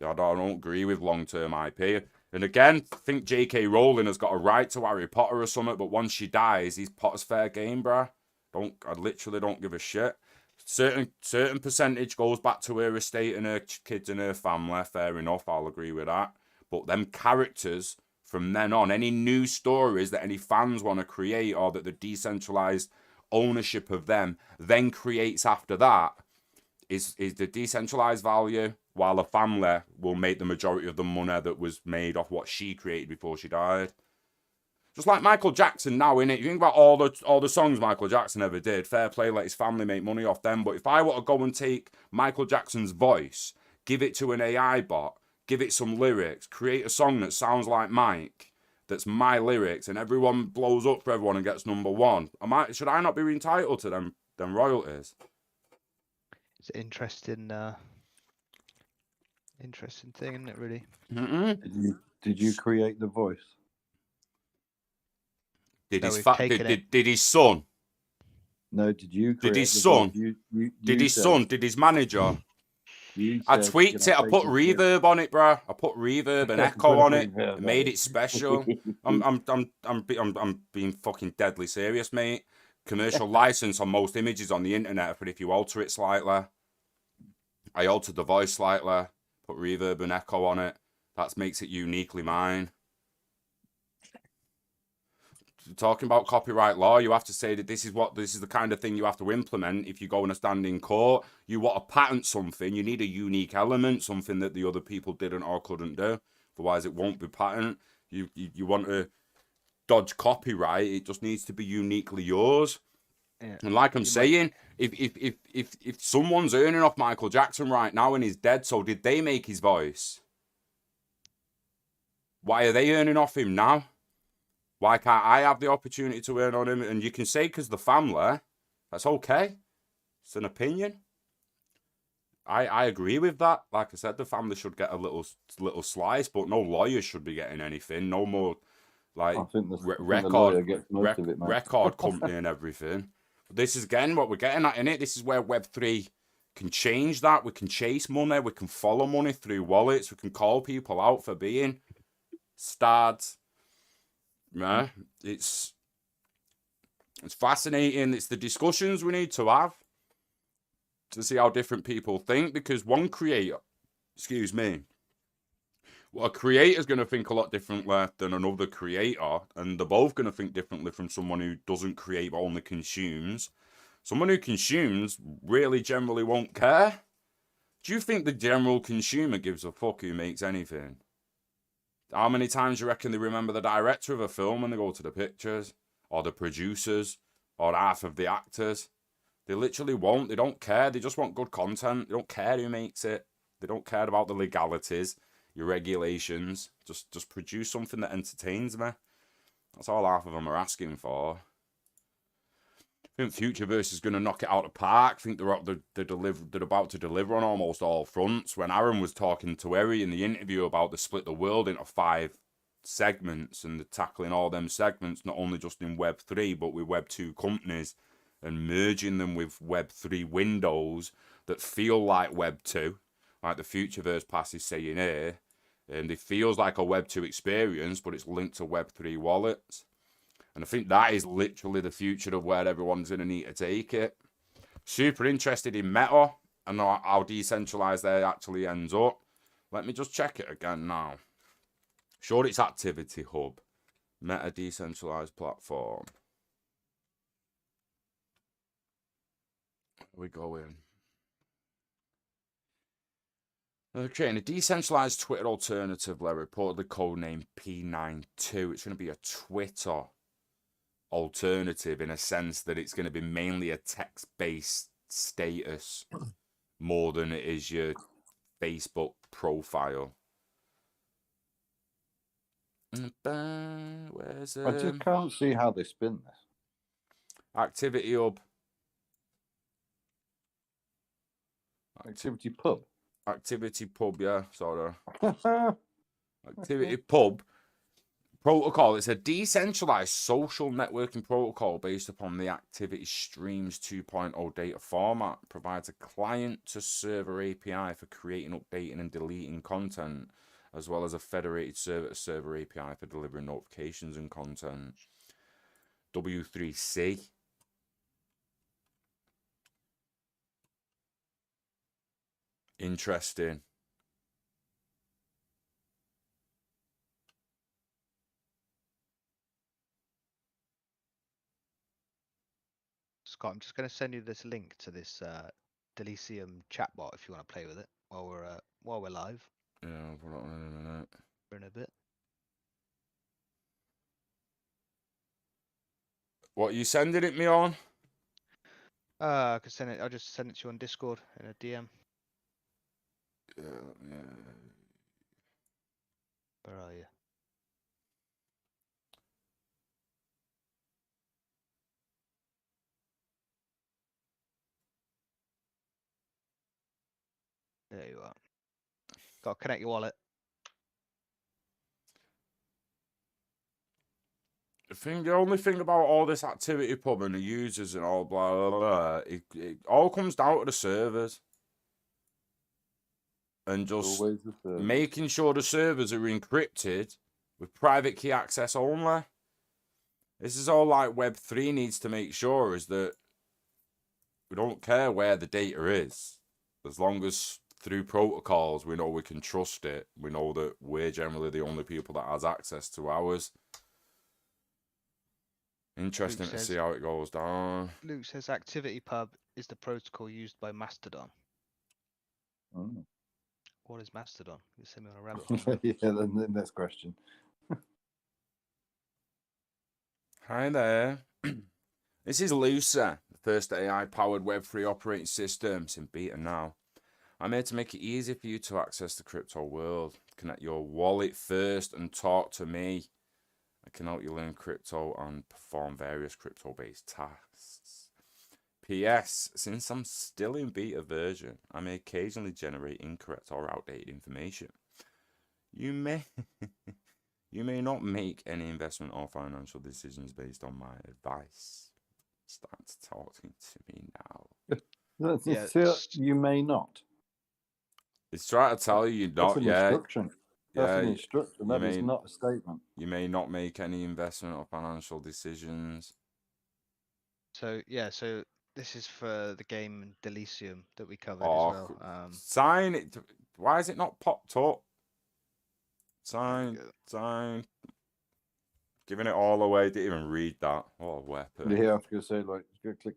I don't agree with long-term IP. And again, I think J.K. Rowling has got a right to Harry Potter or something, but once she dies, he's Potter's fair game, bruh. I literally don't give a shit. Certain percentage goes back to her estate and her kids and her family. Fair enough, I'll agree with that. But them characters, from then on, any new stories that any fans want to create or that the decentralized ownership of them then creates after that is the decentralized value, while the family will make the majority of the money that was made off what she created before she died. Just like Michael Jackson now, innit? You think about all the songs Michael Jackson ever did. Fair play, let his family make money off them. But if I were to go and take Michael Jackson's voice, give it to an AI bot, give it some lyrics, create a song that sounds like Mike, that's my lyrics, and everyone blows up for everyone and gets #1, should I not be entitled to them royalties? It's an interesting thing, isn't it, really? Did you create the voice? Did his son? No, did you create Did his son? Did his manager? I tweaked it. I put reverb on it, bro. I put reverb and echo on it. I made it special. I'm being fucking deadly serious, mate. Commercial license on most images on the internet, but if you alter it slightly, I altered the voice slightly, put reverb and echo on it. That makes it uniquely mine. Talking about copyright law, you have to say that this is the kind of thing you have to implement if you go and stand in court. You want to patent something, you need a unique element, something that the other people didn't or couldn't do. Otherwise, it won't be patent. You want to dodge copyright, it just needs to be uniquely yours. Yeah. And like I'm saying, if someone's earning off Michael Jackson right now and he's dead, so did they make his voice? Why are they earning off him now? Why can't I have the opportunity to earn on him? And you can say because the family, that's okay. It's an opinion. I agree with that. Like I said, the family should get a little slice, but no lawyers should be getting anything. No more like record company and everything. But this is again what we're getting at, innit? This is where Web3 can change that. We can chase money. We can follow money through wallets. We can call people out for being stards. Yeah, it's fascinating. It's the discussions we need to have to see how different people think, because one creator, a creator's going to think a lot differently than another creator, and they're both going to think differently from someone who doesn't create but only consumes. Someone who consumes really generally won't care. Do you think the general consumer gives a fuck who makes anything? How many times do you reckon they remember the director of a film when they go to the pictures? Or the producers? Or half of the actors? They literally won't. They don't care. They just want good content. They don't care who makes it. They don't care about the legalities, your regulations. Just produce something that entertains me. That's all half of them are asking for. think Futureverse is going to knock it out of the park. I think they're about to deliver on almost all fronts. When Aaron was talking to Eri in the interview about the split the world into 5 segments and the tackling all them segments, not only just in Web 3, but with Web 2 companies and merging them with Web 3 windows that feel like Web 2, like the Futureverse Pass is saying here. And it feels like a Web 2 experience, but it's linked to Web 3 wallets. And I think that is literally the future of where everyone's going to need to take it. Super interested in Meta and how decentralized that actually ends up. Let me just check it again now. Sure, it's Activity Hub. Meta decentralized platform. Where we going? They're creating a decentralized Twitter alternative, reportedly codenamed P92. It's going to be a Twitter alternative in a sense that it's going to be mainly a text-based status more than it is your Facebook profile. Where's I just can't see how they spin this. Activity Hub? Activity Pub. Activity Pub, yeah, sorry. Activity Pub protocol. It's a decentralized social networking protocol based upon the Activity Streams 2.0 data format. Provides a client to server API for creating, updating, and deleting content, as well as a federated server to server API for delivering notifications and content. W3C. Interesting. Scott, I'm just going to send you this link to this Delicium chatbot if you want to play with it while we're live. Yeah, I'll put it on in a minute. In a bit. What, you sending it me on? I could send it. I'll just send it to you on Discord in a DM. Yeah. Where are you? There you are. Got to connect your wallet. The only thing about all this Activity Pub and the users and all blah blah blah, it all comes down to the servers. And just making sure the servers are encrypted with private key access only. This is all like Web3 needs to make sure is that we don't care where the data is. As long as through protocols we know we can trust it. We know that we're generally the only people that has access to ours. Interesting to see how it goes down. Luke says Activity Pub is the protocol used by Mastodon. Oh. What is Mastodon? You send me on a rabbit hole. Yeah, the next question. Hi there. This is Lucer, the first AI-powered Web3 operating system. It's in beta now. I'm here to make it easy for you to access the crypto world. Connect your wallet first and talk to me. I can help you learn crypto and perform various crypto-based tasks. P.S. Since I'm still in beta version, I may occasionally generate incorrect or outdated information. You may not make any investment or financial decisions based on my advice. Start talking to me now. You may not. It's trying to tell you not yet. That's an instruction. That is not a statement. You may not make any investment or financial decisions. So this is for the game Delicium that we covered as well. Sign it. Why is it not popped up? Sign. Giving it all away. Didn't even read that. What a weapon. Yeah, I was going to say,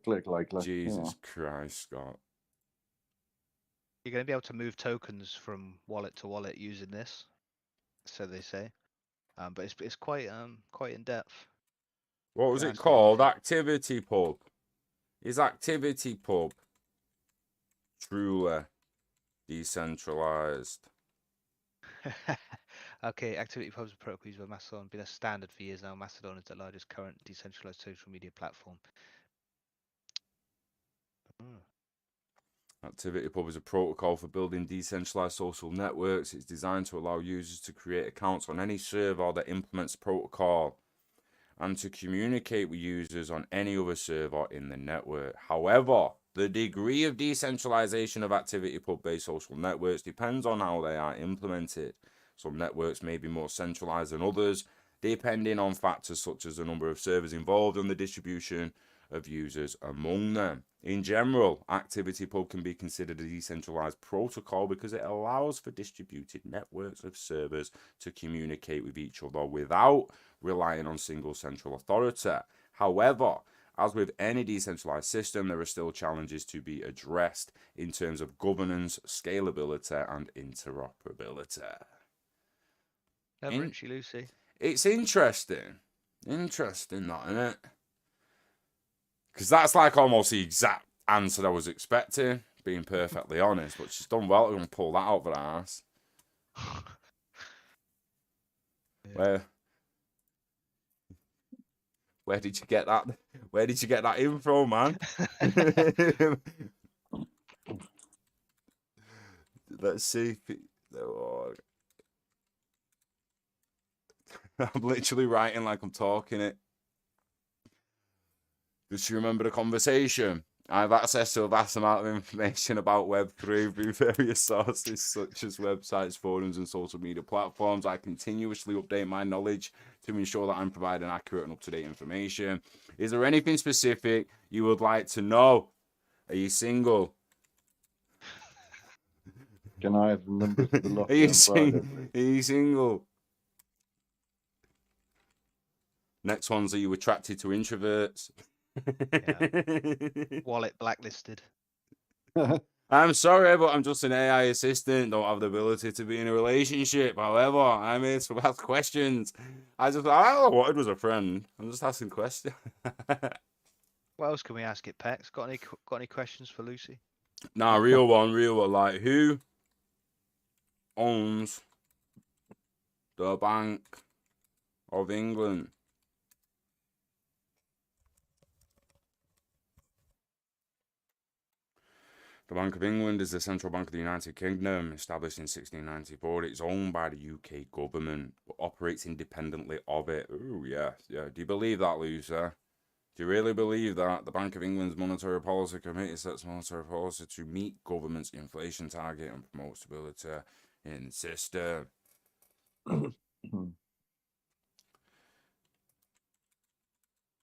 click. Jesus Christ, Scott. You're going to be able to move tokens from wallet to wallet using this, so they say. But it's quite in depth. What was it called? Activity Pub. Is Activity Pub truly decentralized? Okay, Activity Pub's protocol used by Mastodon been a standard for years now. Mastodon is the largest current decentralized social media platform. ActivityPub is a protocol for building decentralized social networks. It's designed to allow users to create accounts on any server that implements the protocol and to communicate with users on any other server in the network. However, the degree of decentralization of ActivityPub-based social networks depends on how they are implemented. Some networks may be more centralized than others, depending on factors such as the number of servers involved and the distribution of users among them. In general, ActivityPub can be considered a decentralized protocol because it allows for distributed networks of servers to communicate with each other without relying on single central authority. However, as with any decentralized system, there are still challenges to be addressed in terms of governance, scalability, and interoperability. Never itchy, Lucy. It's interesting. Interesting, that, isn't it? Because that's like almost the exact answer I was expecting, being perfectly honest. But she's done well to pull that out of her ass. Yeah. Where did you get that? Where did you get that info, man? Let's see. Oh. I'm literally writing like I'm talking it. Does she remember the conversation? I have access to a vast amount of information about Web3 through various sources such as websites, forums, and social media platforms. I continuously update my knowledge to ensure that I'm providing accurate and up-to-date information. Is there anything specific you would like to know? Are you single? Can I have the numbers for the Are lottery you, on Friday, please? are you single? Next one's, are you attracted to introverts? Wallet blacklisted. I'm sorry, but I'm just an AI assistant. Don't have the ability to be in a relationship. However, I'm here to ask questions. All I wanted was a friend. I'm just asking questions. What else can we ask it, Pex? Got any questions for Lucy? Nah, real one. Like, who owns the Bank of England? The Bank of England is the central bank of the United Kingdom, established in 1694. It's owned by the UK government, but operates independently of it. Oh, yeah. Do you believe that, Lucy? Do you really believe that? The Bank of England's Monetary Policy Committee sets monetary policy to meet government's inflation target and promote stability in the system.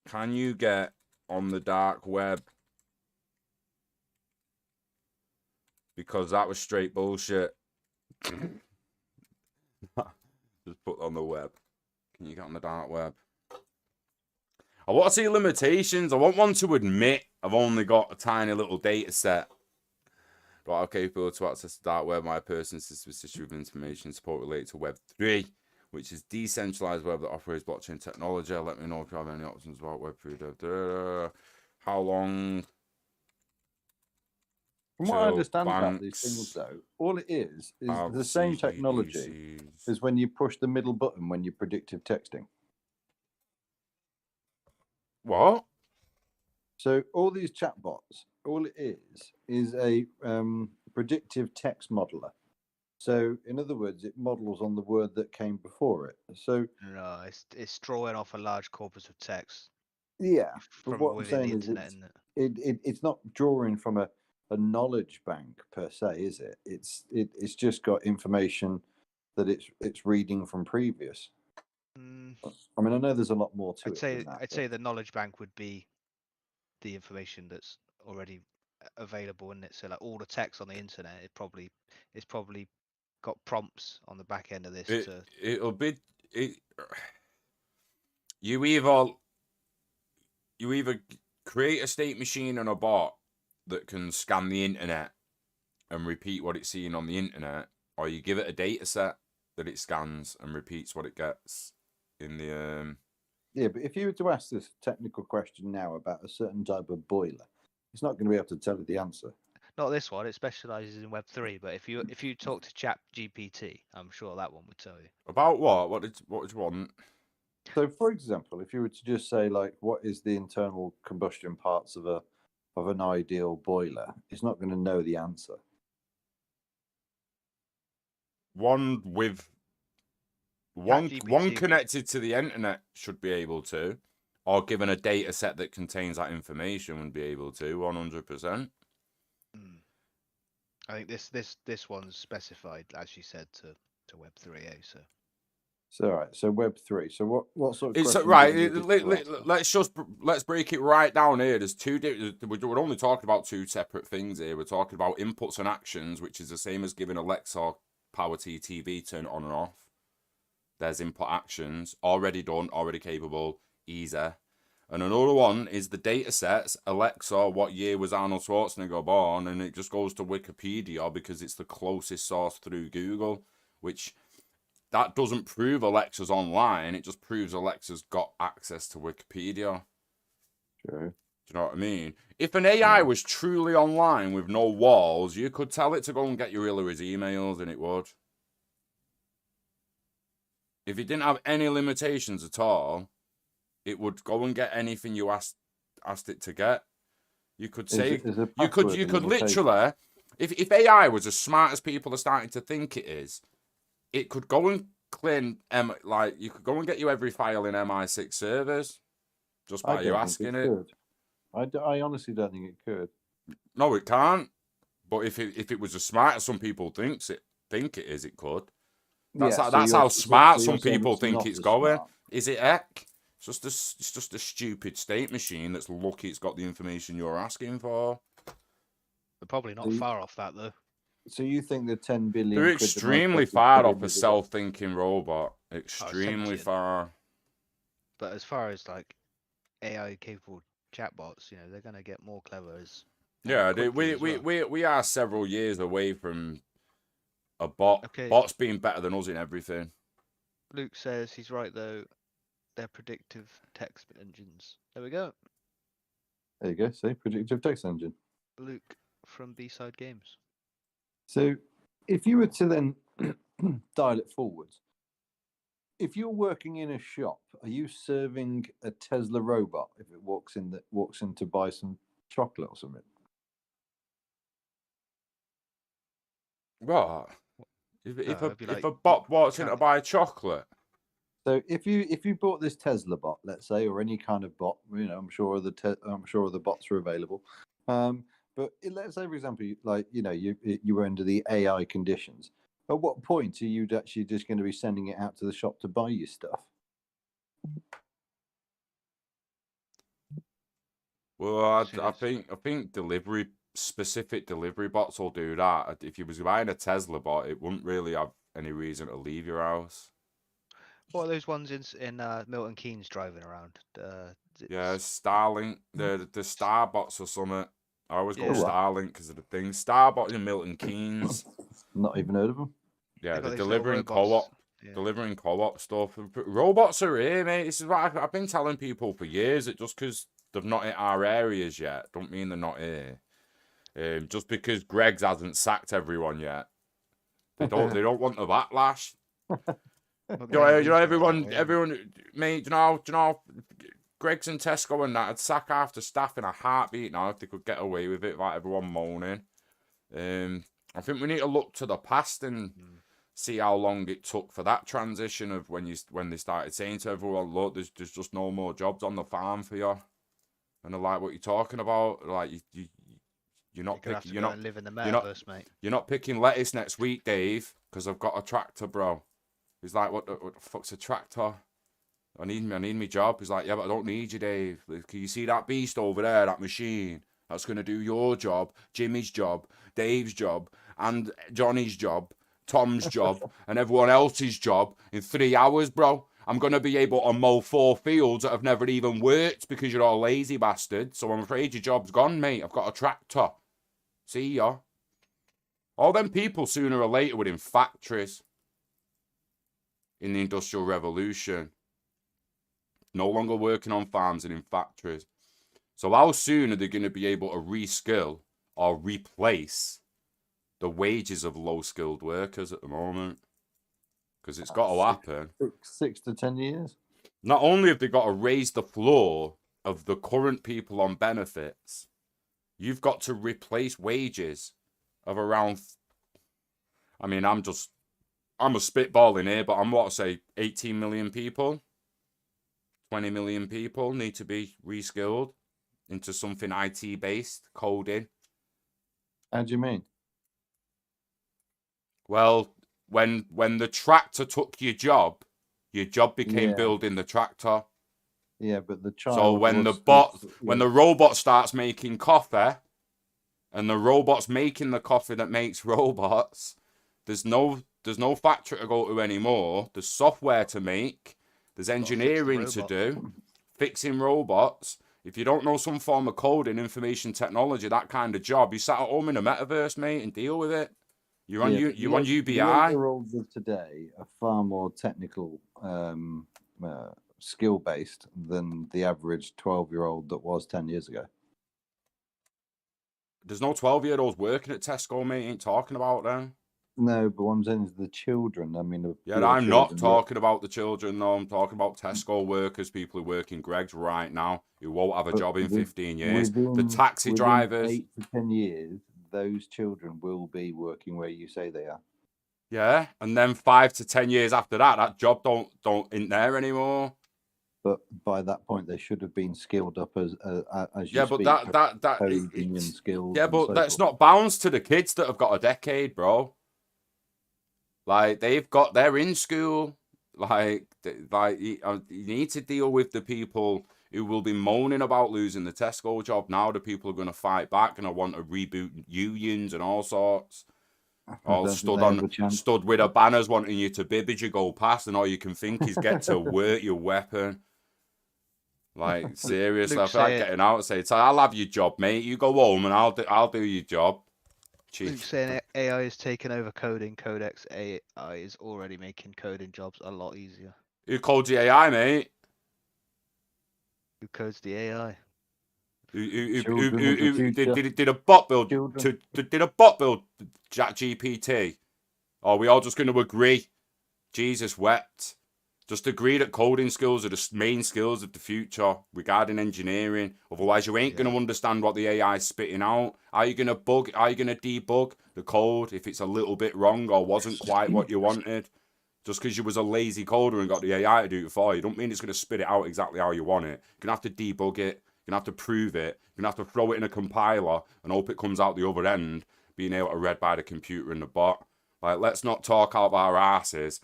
Can you get on the dark web? Because that was straight bullshit. Just put on the web. Can you get on the dark web? I want to see limitations. I want one to admit I've only got a tiny little data set. But I'm capable to access the dark web. My personal system is distributed information support related to Web 3, which is decentralized web that operates blockchain technology. Let me know if you have any options about Web 3. How long? From what I understand about these things, though, all it is the same technology as when you push the middle button when you're predictive texting. What? So all these chatbots, all it is a predictive text modeler. So in other words, it models on the word that came before it. So no, it's drawing off a large corpus of text. Yeah, but From what I'm within saying the is internet, it's not drawing from a knowledge bank per se, is it? It's just got information that it's reading from previous. I mean, I know there's a lot more to it. I'd say the knowledge bank would be the information that's already available in it. So like all the text on the internet, it's probably got prompts on the back end of this. It'll be you either create a state machine and a bot that can scan the internet and repeat what it's seeing on the internet, or you give it a data set that it scans and repeats what it gets in the Yeah, but if you were to ask this technical question now about a certain type of boiler, it's not going to be able to tell you the answer. Not this one. It specializes in Web 3. But if you talk to Chat GPT, I'm sure that one would tell you. About what? What did you want? So, for example, if you were to just say, like, what is the internal combustion parts of of an ideal boiler, it's not going to know the answer. One with one connected to the internet should be able to, or given a data set that contains that information would be able to 100%. I think this one's specified, as you said, to Web3A. So all right. So Web3. So what sort of It's questions right. do you need to ask them? Let's break it right down here. There's we're only talking about two separate things here. We're talking about inputs and actions, which is the same as giving Alexa power to your TV, turn it on and off. There's input actions, already done, already capable, easy. And another one is the data sets. Alexa, what year was Arnold Schwarzenegger born? And it just goes to Wikipedia because it's the closest source through Google, which that doesn't prove Alexa's online. It just proves Alexa's got access to Wikipedia. Sure. Do you know what I mean? If an AI was truly online with no walls, you could tell it to go and get your Hillary's emails and it would. If it didn't have any limitations at all, it would go and get anything you asked it to get. You could say you could literally, if AI was as smart as people are starting to think it is, it could go and clean you could go and get you every file in MI6 servers just by you asking it. I honestly don't think it could. No, it can't. But if it was as smart as some people think it is, it could. That's how smart some people think it's going. Smart. Is it heck? It's just a stupid state machine that's lucky it's got the information you're asking for. They're probably not far off that though. So you think the 10 billion? They're extremely far off a self-thinking robot. Extremely far. But as far as like AI capable chatbots, they're gonna get more clever as. Yeah, we are several years away from a bots being better than us in everything. Luke says he's right though. They're predictive text engines. There we go. There you go. See, predictive text engine. Luke from B-Side Games. So, if you were to then dial it forwards, if you're working in a shop, are you serving a Tesla robot if it walks in to buy some chocolate or something? What? If a bot walks in to buy chocolate. So if you bought this Tesla bot, let's say, or any kind of bot, I'm sure the bots are available. But let's say, for example, you were under the AI conditions. At what point are you actually just going to be sending it out to the shop to buy your stuff? Well, I think specific delivery bots will do that. If you was buying a Tesla bot, it wouldn't really have any reason to leave your house. What are those ones in Milton Keynes driving around? Yeah, Starlink, the Star bots or something. I always go Starlink because of the thing. Starbot in Milton Keynes. Not even heard of them. Yeah, they're delivering co-op stuff. Robots are here, mate. This is what I've been telling people for years. That just because they've not hit our areas yet, don't mean they're not here. Just because Greggs hasn't sacked everyone yet, they don't want the backlash. Everyone, mate. Do you know, Greggs and Tesco and that would sack half the staff in a heartbeat now if they could get away with it, like everyone moaning. I think we need to look to the past and see how long it took for that transition of when they started saying to everyone, look, there's just no more jobs on the farm for you, and they're like, what you talking about? Like you're not live in the metaverse, mate. You're not picking lettuce next week, Dave, because I've got a tractor, bro. He's like, what the fuck's a tractor? I need my job. He's like, yeah, but I don't need you, Dave. Can you see that beast over there, that machine? That's going to do your job, Jimmy's job, Dave's job, and Johnny's job, Tom's job, and everyone else's job in 3 hours, bro. I'm going to be able to mow 4 fields that have never even worked because you're all lazy bastards. So I'm afraid your job's gone, mate. I've got a tractor. See ya. All them people sooner or later were in factories in the Industrial Revolution. No longer working on farms and in factories. So how soon are they going to be able to reskill or replace the wages of low-skilled workers at the moment? Because it's got to happen. 6 to 10 years. Not only have they got to raise the floor of the current people on benefits, you've got to replace wages of around. I mean, I'm a spitballing here, but I'm what I say, 18 million people, 20 million people need to be reskilled into something IT based, coding. How do you mean? Well, when the tractor took your job became building the tractor. Yeah, but the child. So when the robot starts making coffee, and the robot's making the coffee that makes robots, there's no factory to go to anymore. There's software to make. There's engineering to do. Fixing robots. If you don't know some form of coding, information technology, that kind of job, you sat at home in a metaverse, mate, and deal with it. You're on UBI. The 8-year-olds of today are far more technical, skill based than the average 12-year-old that was 10 years ago. There's no 12-year-olds working at Tesco, mate. Ain't talking about them. No, but what I'm saying is the children. I mean, I'm not talking about the children, though. I'm talking about Tesco workers, people who work in Greggs right now, who won't have a job in 15 years. The taxi drivers. 8 to 10 years, those children will be working where you say they are. Yeah, and then 5 to 10 years after that job don't in there anymore. But by that point, they should have been skilled up as yeah, but that coding and skills. Yeah, but that's not bounced to the kids that have got a decade, bro. Like they're in school. Like you need to deal with the people who will be moaning about losing the Tesco job. Now the people are going to fight back and I want to reboot unions and all sorts. All stood with a banners wanting you to bib as you go past, and all you can think is get to work your weapon. Like seriously, I feel like getting out and saying, "I'll have your job, mate. You go home and I'll do your job." Luke's saying AI is taking over coding. Codex AI is already making coding jobs a lot easier. Who codes the AI, mate? Who codes the AI? Did a bot build ChatGPT? Or are we all just going to agree? Jesus wept. Just agree that coding skills are the main skills of the future regarding engineering. Otherwise, you ain't going to understand what the AI is spitting out. Are you going to debug the code if it's a little bit wrong or wasn't quite what you wanted? Just because you was a lazy coder and got the AI to do it for you, don't mean it's going to spit it out exactly how you want it. You're going to have to debug it. You're going to have to prove it. You're going to have to throw it in a compiler and hope it comes out the other end, being able to read by the computer and the bot. Like, let's not talk out of our asses.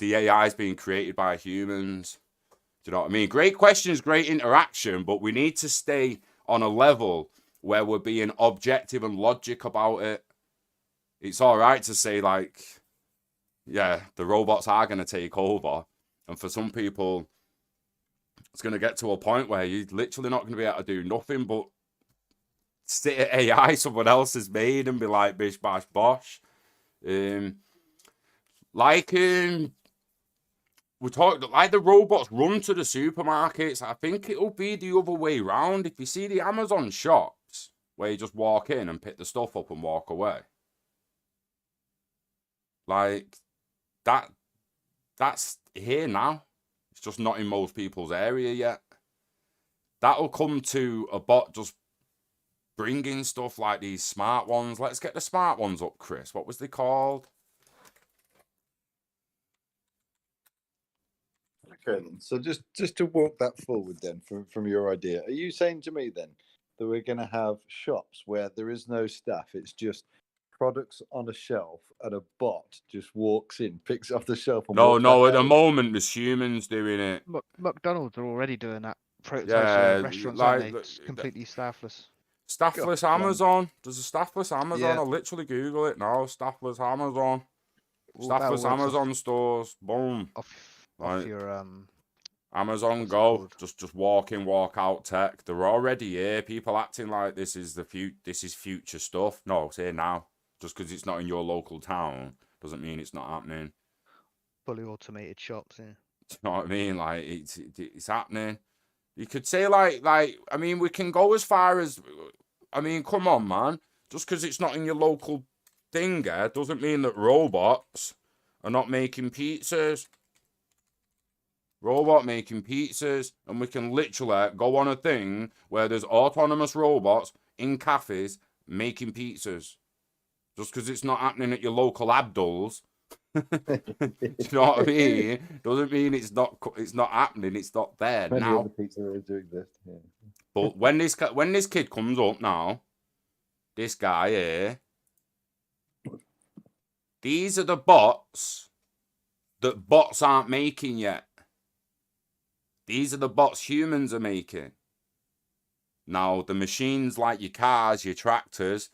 The AI is being created by humans. Do you know what I mean? Great questions, great interaction, but we need to stay on a level where we're being objective and logic about it. It's all right to say, like, yeah, the robots are going to take over. And for some people, it's going to get to a point where you're literally not going to be able to do nothing but sit at AI someone else has made and be like, bish, bash, bosh. We talked like the robots run to the supermarkets. I think it'll be the other way round. If you see the Amazon shops where you just walk in and pick the stuff up and walk away, like that's here now. It's just not in most people's area yet. That'll come to a bot just bringing stuff like these smart ones. Let's get the smart ones up, Chris. What was they called? Okay, then. So just to walk that forward then from your idea, are you saying to me then that we're going to have shops where there is no staff, it's just products on a shelf and a bot just walks in, picks off the shelf and no, at the moment there's humans doing it. McDonald's are already doing that. Restaurants like completely staffless. Staffless Amazon. There's a staffless Amazon. I'll literally Google it now. Staffless Amazon. Staffless Amazon stores. Boom. Off your Amazon Go. Just walk in, walk out tech. They're already here. People acting like this is future stuff. No, it's here now. Just because it's not in your local town doesn't mean it's not happening. Fully automated shops, yeah. Do you know what I mean? Like it's happening. You could say like I mean, we can go as far as, I mean, come on, man. Just because it's not in your local thing doesn't mean that robots are not making pizzas. Robot making pizzas, and we can literally go on a thing where there's autonomous robots in cafes making pizzas. Just because it's not happening at your local Abdul's, do you know what I mean? Doesn't mean it's not happening. It's not there Many now. other pizzerias do exist. Yeah. But when this kid comes up now, this guy here, these are the bots that bots aren't making yet. These are the bots humans are making. Now, the machines like your cars, your tractors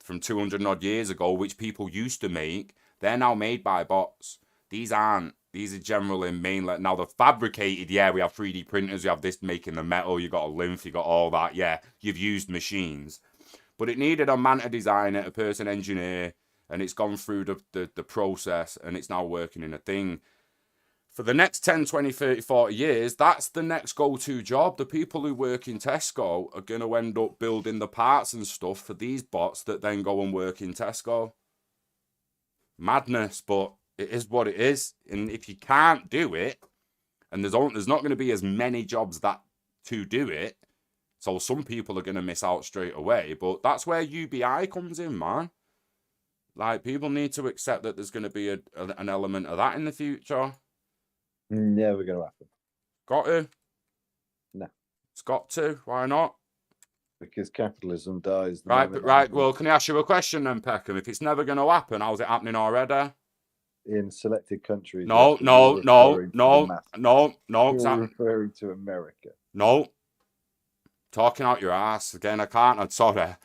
from 200 odd years ago, which people used to make, they're now made by bots. These aren't. These are generally mainly. Now, they're fabricated. Yeah, we have 3D printers. We have this making the metal. You got a lymph. You got all that. Yeah, you've used machines. But it needed a man to design it, a person engineer, and it's gone through the process, and it's now working in a thing. For the next 10, 20, 30, 40 years, that's the next go-to job. The people who work in Tesco are going to end up building the parts and stuff for these bots that then go and work in Tesco. Madness, but it is what it is. And if you can't do it, and there's not going to be as many jobs to do it, so some people are going to miss out straight away. But that's where UBI comes in, man. Like, people need to accept that there's going to be an element of that in the future. Never going to happen. Got to? No. It's got to. Why not? Because capitalism dies. Right. Well, can I ask you a question then, Peckham? If it's never going to happen, how's it happening already? In selected countries. No. You're referring to America. No. Talking out your ass again. I can't. I'm sorry.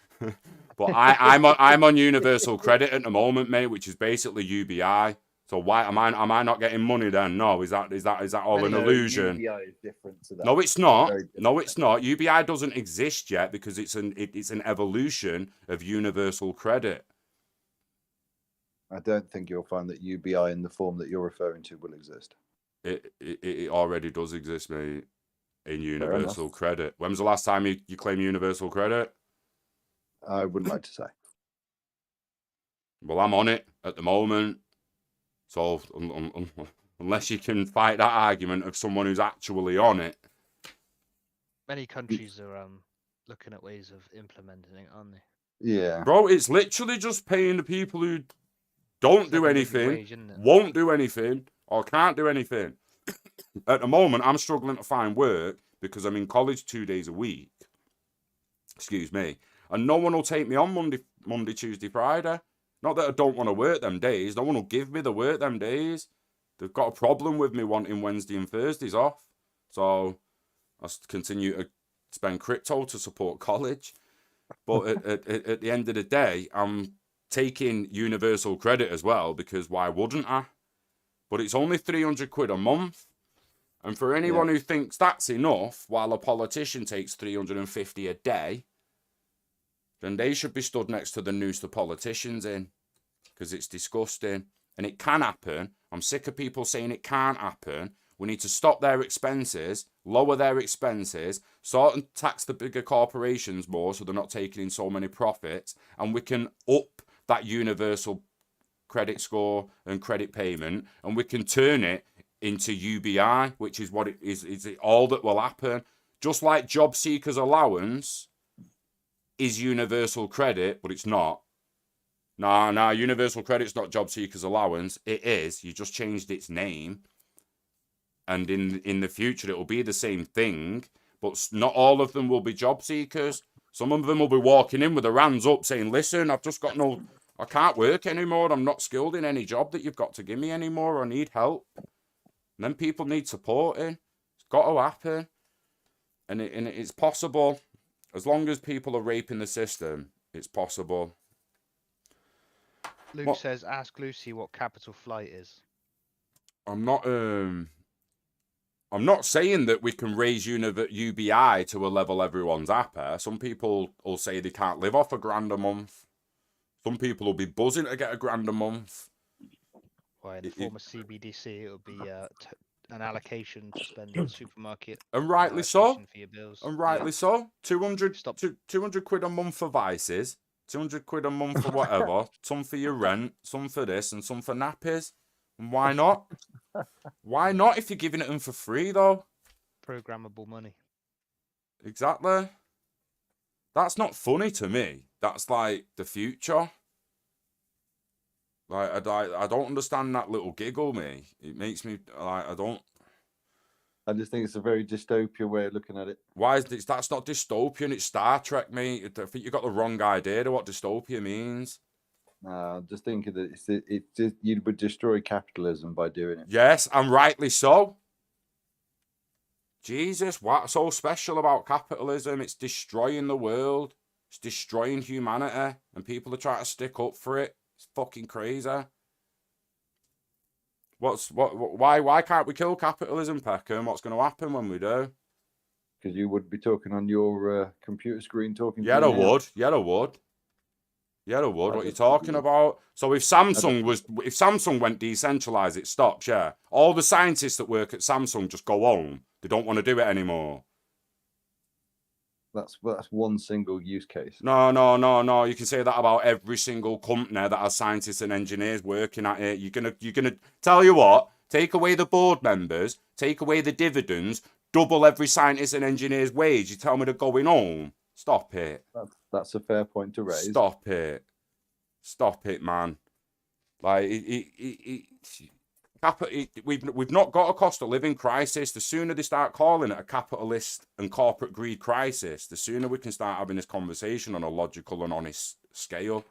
But I'm on universal credit at the moment, mate, which is basically UBI. So why am I not getting money then? No, is that all an illusion? UBI is different to that. No, it's not. No, it's not. UBI doesn't exist yet because it's an evolution of universal credit. I don't think you'll find that UBI in the form that you're referring to will exist. It already does exist, mate, in universal credit. When was the last time you claimed universal credit? I wouldn't like to say. Well, I'm on it at the moment. So unless you can fight that argument of someone who's actually on it. Many countries are looking at ways of implementing it, aren't they? Yeah. Bro, it's literally just paying the people who don't do anything, won't do anything, or can't do anything. At the moment, I'm struggling to find work because I'm in college 2 days a week. Excuse me. And no one will take me on Monday, Tuesday, Friday. Not that I don't want to work them days. No one will give me the work them days. They've got a problem with me wanting Wednesday and Thursdays off. So I continue to spend crypto to support college. But at the end of the day, I'm taking universal credit as well because why wouldn't I? But it's only 300 quid a month. And for anyone who thinks that's enough, while a politician takes 350 a day, then they should be stood next to the noose the politicians in, because it's disgusting. And it can happen. I'm sick of people saying it can't happen. We need to stop their expenses, lower their expenses, sort and tax the bigger corporations more so they're not taking in so many profits, and we can up that universal credit score and credit payment, and we can turn it into UBI, which is what it is all that will happen. Just like job seekers allowance is universal credit, but it's not. Nah, universal credit's not job seekers allowance. It is. You just changed its name. And in the future, it will be the same thing, but not all of them will be job seekers. Some of them will be walking in with their hands up saying, listen, I can't work anymore. I'm not skilled in any job that you've got to give me anymore. I need help. And then people need supporting. It's got to happen. And it's possible. As long as people are raping the system, it's possible. Luke says, ask Lucy what capital flight is. I'm not saying that we can raise UBI to a level everyone's happy. Some people will say they can't live off $1,000 a month. Some people will be buzzing to get $1,000 a month. Well, in the form of CBDC, it would be an allocation to spend in the supermarket. And rightly so. For your bills. And rightly so. 200 quid a month for vices. 200 quid a month for whatever. Some for your rent. Some for this. And some for nappies. And why not? Why not if you're giving it them for free, though? Programmable money. Exactly. That's not funny to me. That's like the future. Like I don't understand that little giggle, me. It makes me like I don't. I just think it's a very dystopia way of looking at it. Why is this? That's not dystopian. It's Star Trek, mate. I think you got the wrong idea of what dystopia means. I'm just thinking that it's just, you would destroy capitalism by doing it. Yes, and rightly so. Jesus, what's so special about capitalism? It's destroying the world. It's destroying humanity, and people are trying to stick up for it. It's fucking crazy. Why can't we kill capitalism, Peckham? What's going to happen when we do? Because you would be talking on your computer screen talking. Yeah, to I me now. would. Yeah, I would. Yeah, I would. What are you talking about? So if Samsung went decentralized, it stops. Yeah, all the scientists that work at Samsung just go home. They don't want to do it anymore. That's one single use case. No. You can say that about every single company that has scientists and engineers working at it. You're gonna tell you what. Take away the board members. Take away the dividends. Double every scientist and engineer's wage. You tell me they're going home. Stop it. That's a fair point to raise. Stop it, man. Like we've not got a cost of living crisis. The sooner they start calling it a capitalist and corporate greed crisis, the sooner we can start having this conversation on a logical and honest scale.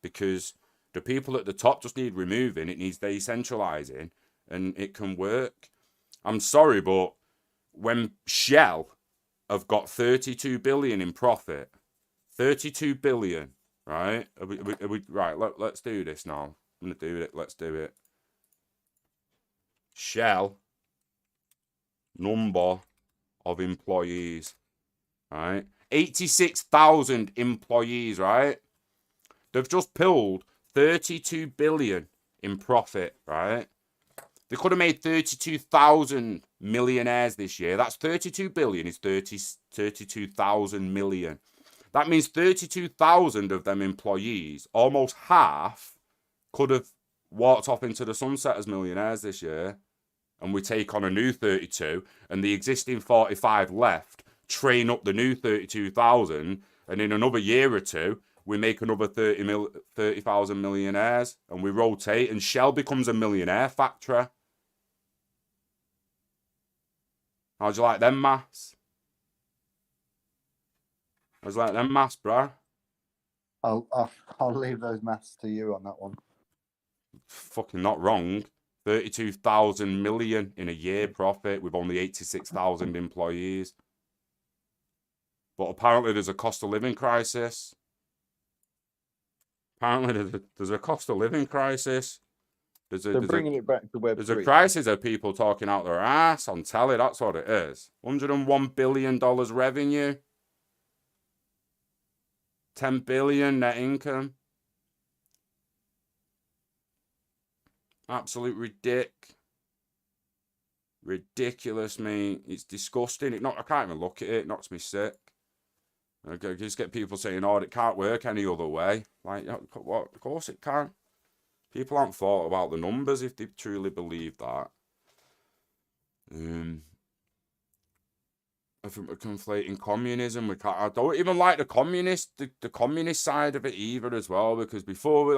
Because the people at the top just need removing. It needs decentralizing, and it can work. I'm sorry, but when Shell have got 32 billion in profit, 32 billion, right? Are we right? Let's do this now. I'm gonna do it. Let's do it. Shell number of employees, right? 86,000 employees, right? They've just pulled 32 billion in profit, right? They could have made 32,000 millionaires this year. That's 32 billion is 32,000 million. That means 32,000 of them employees, almost half, could have walked off into the sunset as millionaires this year. And we take on a new 32, and the existing 45 left train up the new 32,000, and in another year or two, we make another 30,000 millionaires, and we rotate, and Shell becomes a millionaire factory. How'd you like them maths? How'd you like them maths, bruh? I'll leave those maths to you on that one. Fucking not wrong. 32,000 million in a year profit with only 86,000 employees. But apparently there's a cost of living crisis. Apparently there's a cost of living crisis. They're bringing it back to Web3. There's a crisis of people talking out their ass on telly. That's what it is. $101 billion revenue. 10 billion net income. Absolute ridiculous, mate. It's disgusting. I can't even look at it. It knocks me sick. I just get people saying, "Oh, it can't work any other way." Like, what? Of course it can. People haven't thought about the numbers if they truly believe that. I think we're conflating communism. I don't even like the communist side of it either as well, because before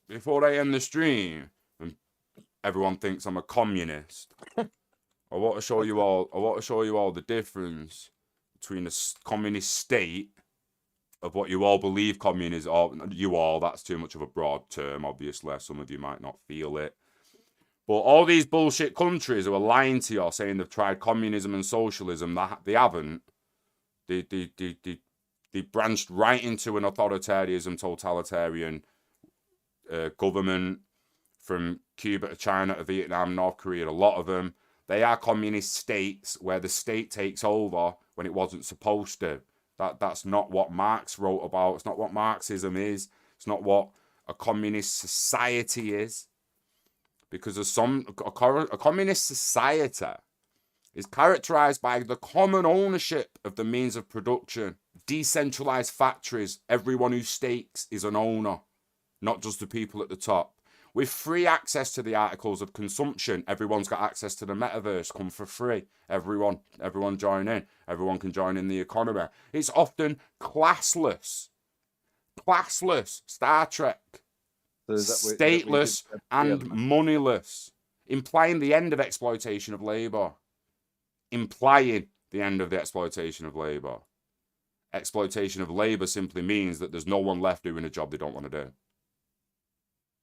they end the stream, and everyone thinks I'm a communist. I want to show you all the difference between a communist state of what you all believe communism, or you all, that's too much of a broad term, obviously. Some of you might not feel it. But all these bullshit countries who are lying to you, saying they've tried communism and socialism, they haven't. They branched right into an authoritarianism, totalitarian government, from Cuba to China to Vietnam, North Korea, a lot of them. They are communist states where the state takes over when it wasn't supposed to. That's not what Marx wrote about. It's not what Marxism is. It's not what a communist society is. Because a communist society is characterized by the common ownership of the means of production, decentralized factories. Everyone who stakes is an owner, not just the people at the top. With free access to the articles of consumption, everyone's got access to the metaverse. Come for free. Everyone join in. Everyone can join in the economy. It's often classless. Star Trek. So is that Stateless and moneyless. Implying the end of exploitation of labour. Implying the end of the exploitation of labour. Exploitation of labour simply means that there's no one left doing a job they don't want to do.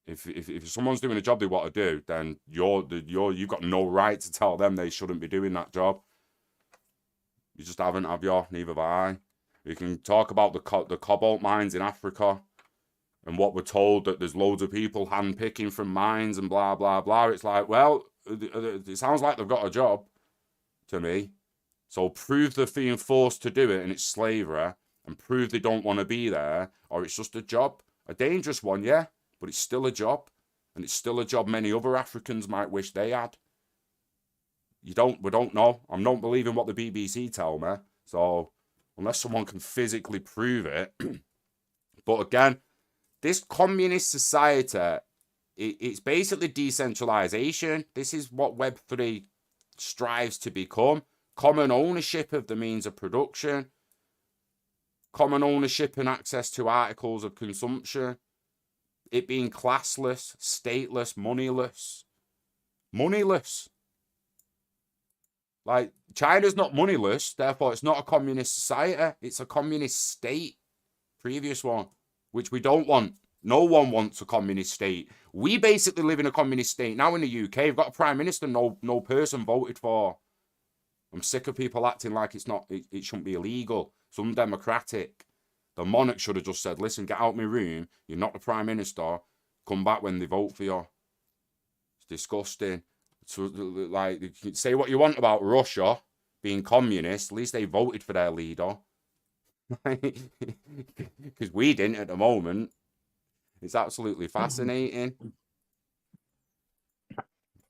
If someone's doing a job they want to do, then you've got no right to tell them they shouldn't be doing that job. You just haven't, have you? Neither have I. We can talk about the cobalt mines in Africa and what we're told that there's loads of people handpicking from mines and blah, blah, blah. It's like, well, it sounds like they've got a job to me. So prove they're being forced to do it and it's slavery, and prove they don't want to be there, or it's just a job. A dangerous one, yeah, but it's still a job. And it's still a job many other Africans might wish they had. We don't know. I'm not believing what the BBC tell me. So unless someone can physically prove it. But again, this communist society, it's basically decentralization. This is what Web3 strives to become. Common ownership of the means of production. Common ownership and access to articles of consumption. It being classless, stateless, moneyless. Moneyless. Like, China's not moneyless, therefore it's not a communist society. It's a communist state. Previous one, which we don't want. No one wants a communist state. We basically live in a communist state now in the UK. We've got a prime minister no person voted for. I'm sick of people acting like it shouldn't be illegal. It's undemocratic. The monarch should have just said, listen, get out of my room. You're not the prime minister. Come back when they vote for you. It's disgusting. So, like, you can say what you want about Russia being communist. At least they voted for their leader. Because we didn't at the moment. It's absolutely fascinating. Do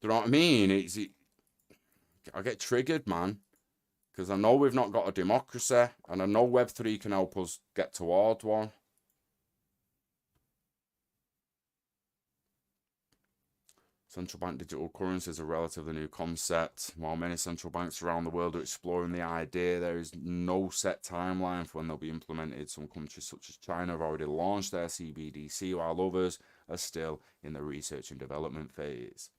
you know what I mean? I get triggered, man. Because I know we've not got a democracy. And I know Web3 can help us get towards one. Central bank digital currency is a relatively new concept. While many central banks around the world are exploring the idea, there is no set timeline for when they'll be implemented. Some countries such as China have already launched their CBDC, while others are still in the research and development phase.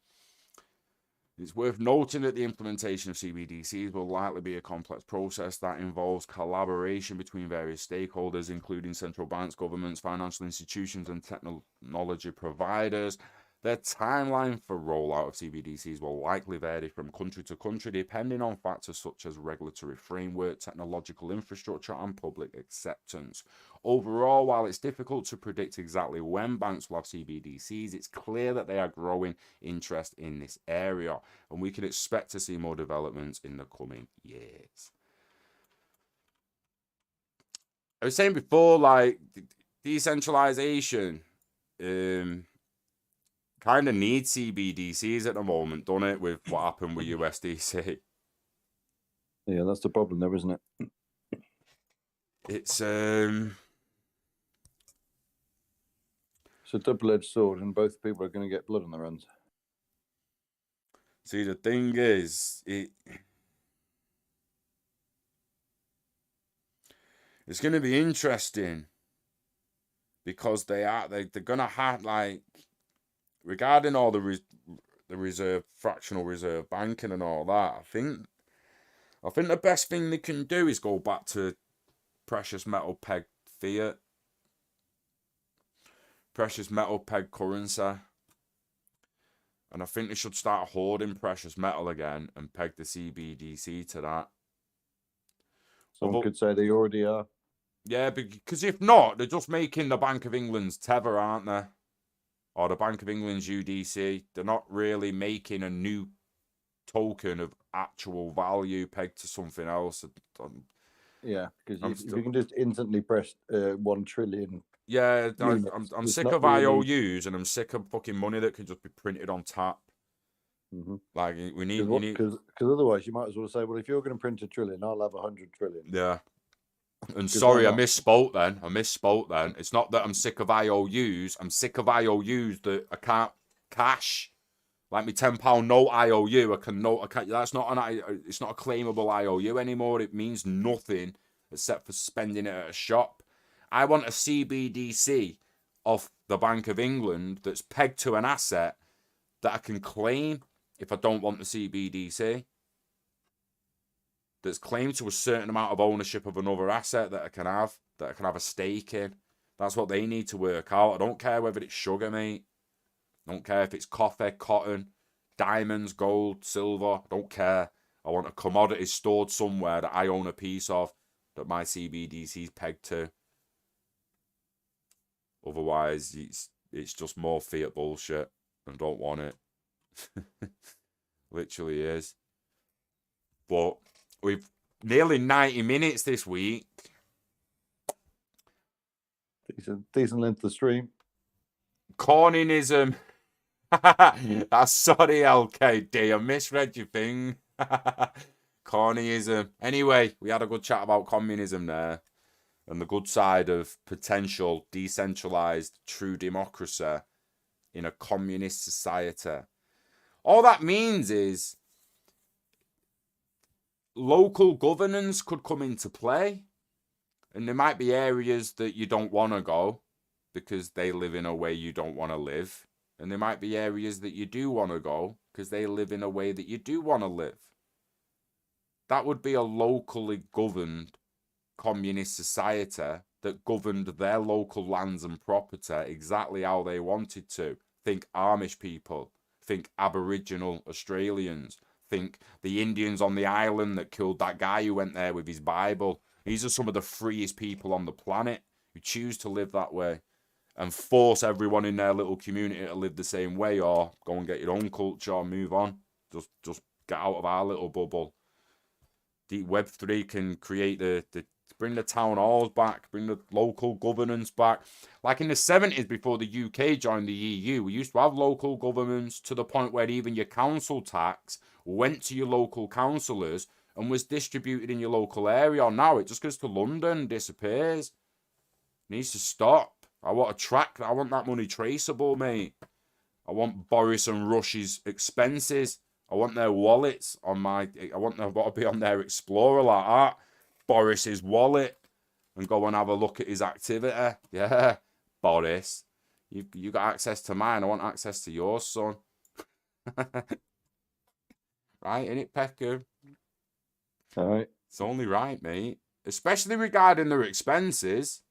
It's worth noting that the implementation of CBDCs will likely be a complex process that involves collaboration between various stakeholders, including central banks, governments, financial institutions, and technology providers. The timeline for rollout of CBDCs will likely vary from country to country, depending on factors such as regulatory framework, technological infrastructure, and public acceptance. Overall, while it's difficult to predict exactly when banks will have CBDCs, it's clear that they are growing interest in this area, and we can expect to see more developments in the coming years. I was saying before, like, decentralization, kind of needs CBDCs at the moment, don't it, with what happened with USDC? Yeah, that's the problem there, isn't it? It's a double-edged sword, and both people are going to get blood on their hands. See, the thing is, it's going to be interesting because they're going to have, like, regarding all the reserve, fractional reserve banking and all that, I think the best thing they can do is go back to precious metal peg fiat, precious metal peg currency, and I think they should start hoarding precious metal again and peg the CBDC to that. Someone could say they already are. Yeah, because if not, they're just making the Bank of England's tether, aren't they? Or the Bank of England's UDC. They're not really making a new token of actual value pegged to something else. Yeah, because if you can just instantly press 1 trillion. Yeah, I'm sick of IOUs, and I'm sick of fucking money that can just be printed on tap. Mm-hmm. Like, we need... Because otherwise you might as well say, well, if you're going to print 1 trillion, I'll have 100 trillion. Yeah. And sorry, I misspoke then. It's not that I'm sick of IOUs. I'm sick of IOUs that I can't cash. Like my £10 note I owe you, that's not it's not a claimable IOU anymore. It means nothing except for spending it at a shop. I want a CBDC off the Bank of England that's pegged to an asset that I can claim if I don't want the CBDC. That's claimed to a certain amount of ownership of another asset that I can have a stake in. That's what they need to work out. I don't care whether it's sugar, mate. I don't care if it's coffee, cotton, diamonds, gold, silver. I don't care. I want a commodity stored somewhere that I own a piece of, that my CBDC is pegged to. Otherwise, it's just more fiat bullshit. I don't want it. Literally is. But we've nearly 90 minutes this week. Decent length of stream. Cornyism. Sorry, LKD. I misread your thing. Cornyism. Anyway, we had a good chat about communism there and the good side of potential decentralized true democracy in a communist society. All that means is local governance could come into play, and there might be areas that you don't want to go because they live in a way you don't want to live, and there might be areas that you do want to go because they live in a way that you do want to live. That would be a locally governed communist society that governed their local lands and property exactly how they wanted to. Think Amish people, think Aboriginal Australians, think the Indians on the island that killed that guy who went there with his Bible. These are some of the freest people on the planet who choose to live that way and force everyone in their little community to live the same way, or go and get your own culture and move on. Just get out of our little bubble. The Web3 can create bring the town halls back, bring the local governance back. Like in the 70s, before the UK joined the EU, we used to have local governments to the point where even your council tax went to your local councillors and was distributed in your local area. Now it just goes to London, disappears. It needs to stop. I want that money traceable, mate. I want Boris and Rush's expenses. I want their wallets I want to be on their Explorer like that. Boris's wallet, and go and have a look at his activity. Yeah, Boris, you got access to mine. I want access to yours, son. Right, innit, Peckham? All right. It's only right, mate. Especially regarding their expenses.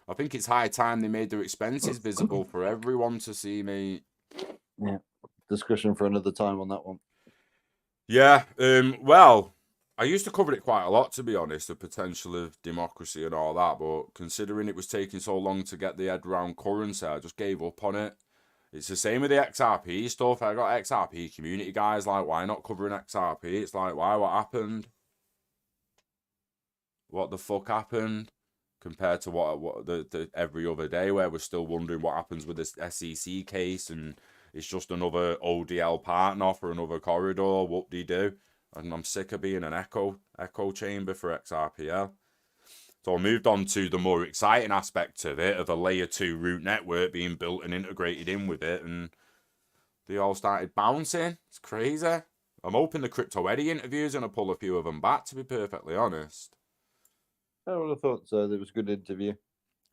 I think it's high time they made their expenses visible for everyone to see, mate. Yeah. Discussion for another time on that one. Yeah. Well, I used to cover it quite a lot, to be honest, the potential of democracy and all that. But considering it was taking so long to get the head around currency, I just gave up on it. It's the same with the XRP stuff. I got XRP community guys like, why not covering XRP? It's like, why? What happened? What the fuck happened? Compared to what the every other day, where we're still wondering what happens with this SEC case, and it's just another ODL partner for another corridor. Whoop-de-doo. And I'm sick of being an echo chamber for XRPL. So I moved on to the more exciting aspect of it, of a layer 2 root network being built and integrated in with it, and they all started bouncing. It's crazy. I'm hoping the Crypto Eddie interviews and I pull a few of them back, to be perfectly honest. I would have thought so. That was a good interview.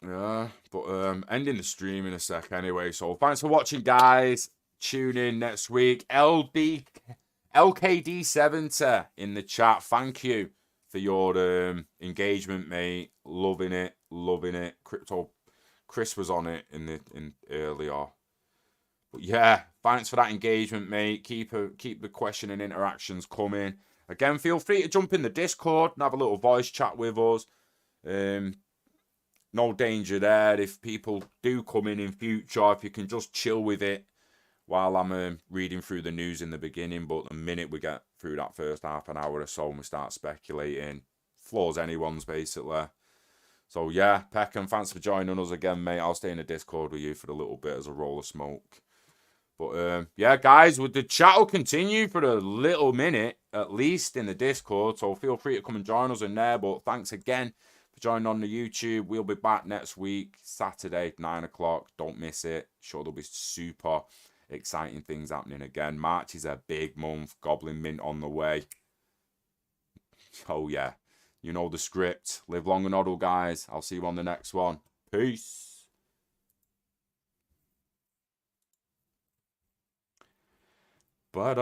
Yeah, but ending the stream in a sec anyway. So thanks for watching, guys. Tune in next week. LKD70 in the chat. Thank you for your engagement, mate. Loving it. Crypto Chris was on it in earlier. But yeah, thanks for that engagement, mate. Keep the question and interactions coming. Again, feel free to jump in the Discord and have a little voice chat with us. No danger there. If people do come in future, if you can just chill with it while I'm reading through the news in the beginning. But the minute we get through that first half an hour or so and we start speculating, floors anyone's basically. So yeah, Peckham, thanks for joining us again, mate. I'll stay in the Discord with you for a little bit as a roll of smoke. But yeah, guys, the chat will continue for a little minute, at least in the Discord. So feel free to come and join us in there. But thanks again for joining on the YouTube. We'll be back next week, Saturday, 9 o'clock. Don't miss it. Sure, there'll be super exciting things happening again. March is a big month. Goblin Mint on the way. Oh, yeah. You know the script. Live long and hodl, guys. I'll see you on the next one. Peace. But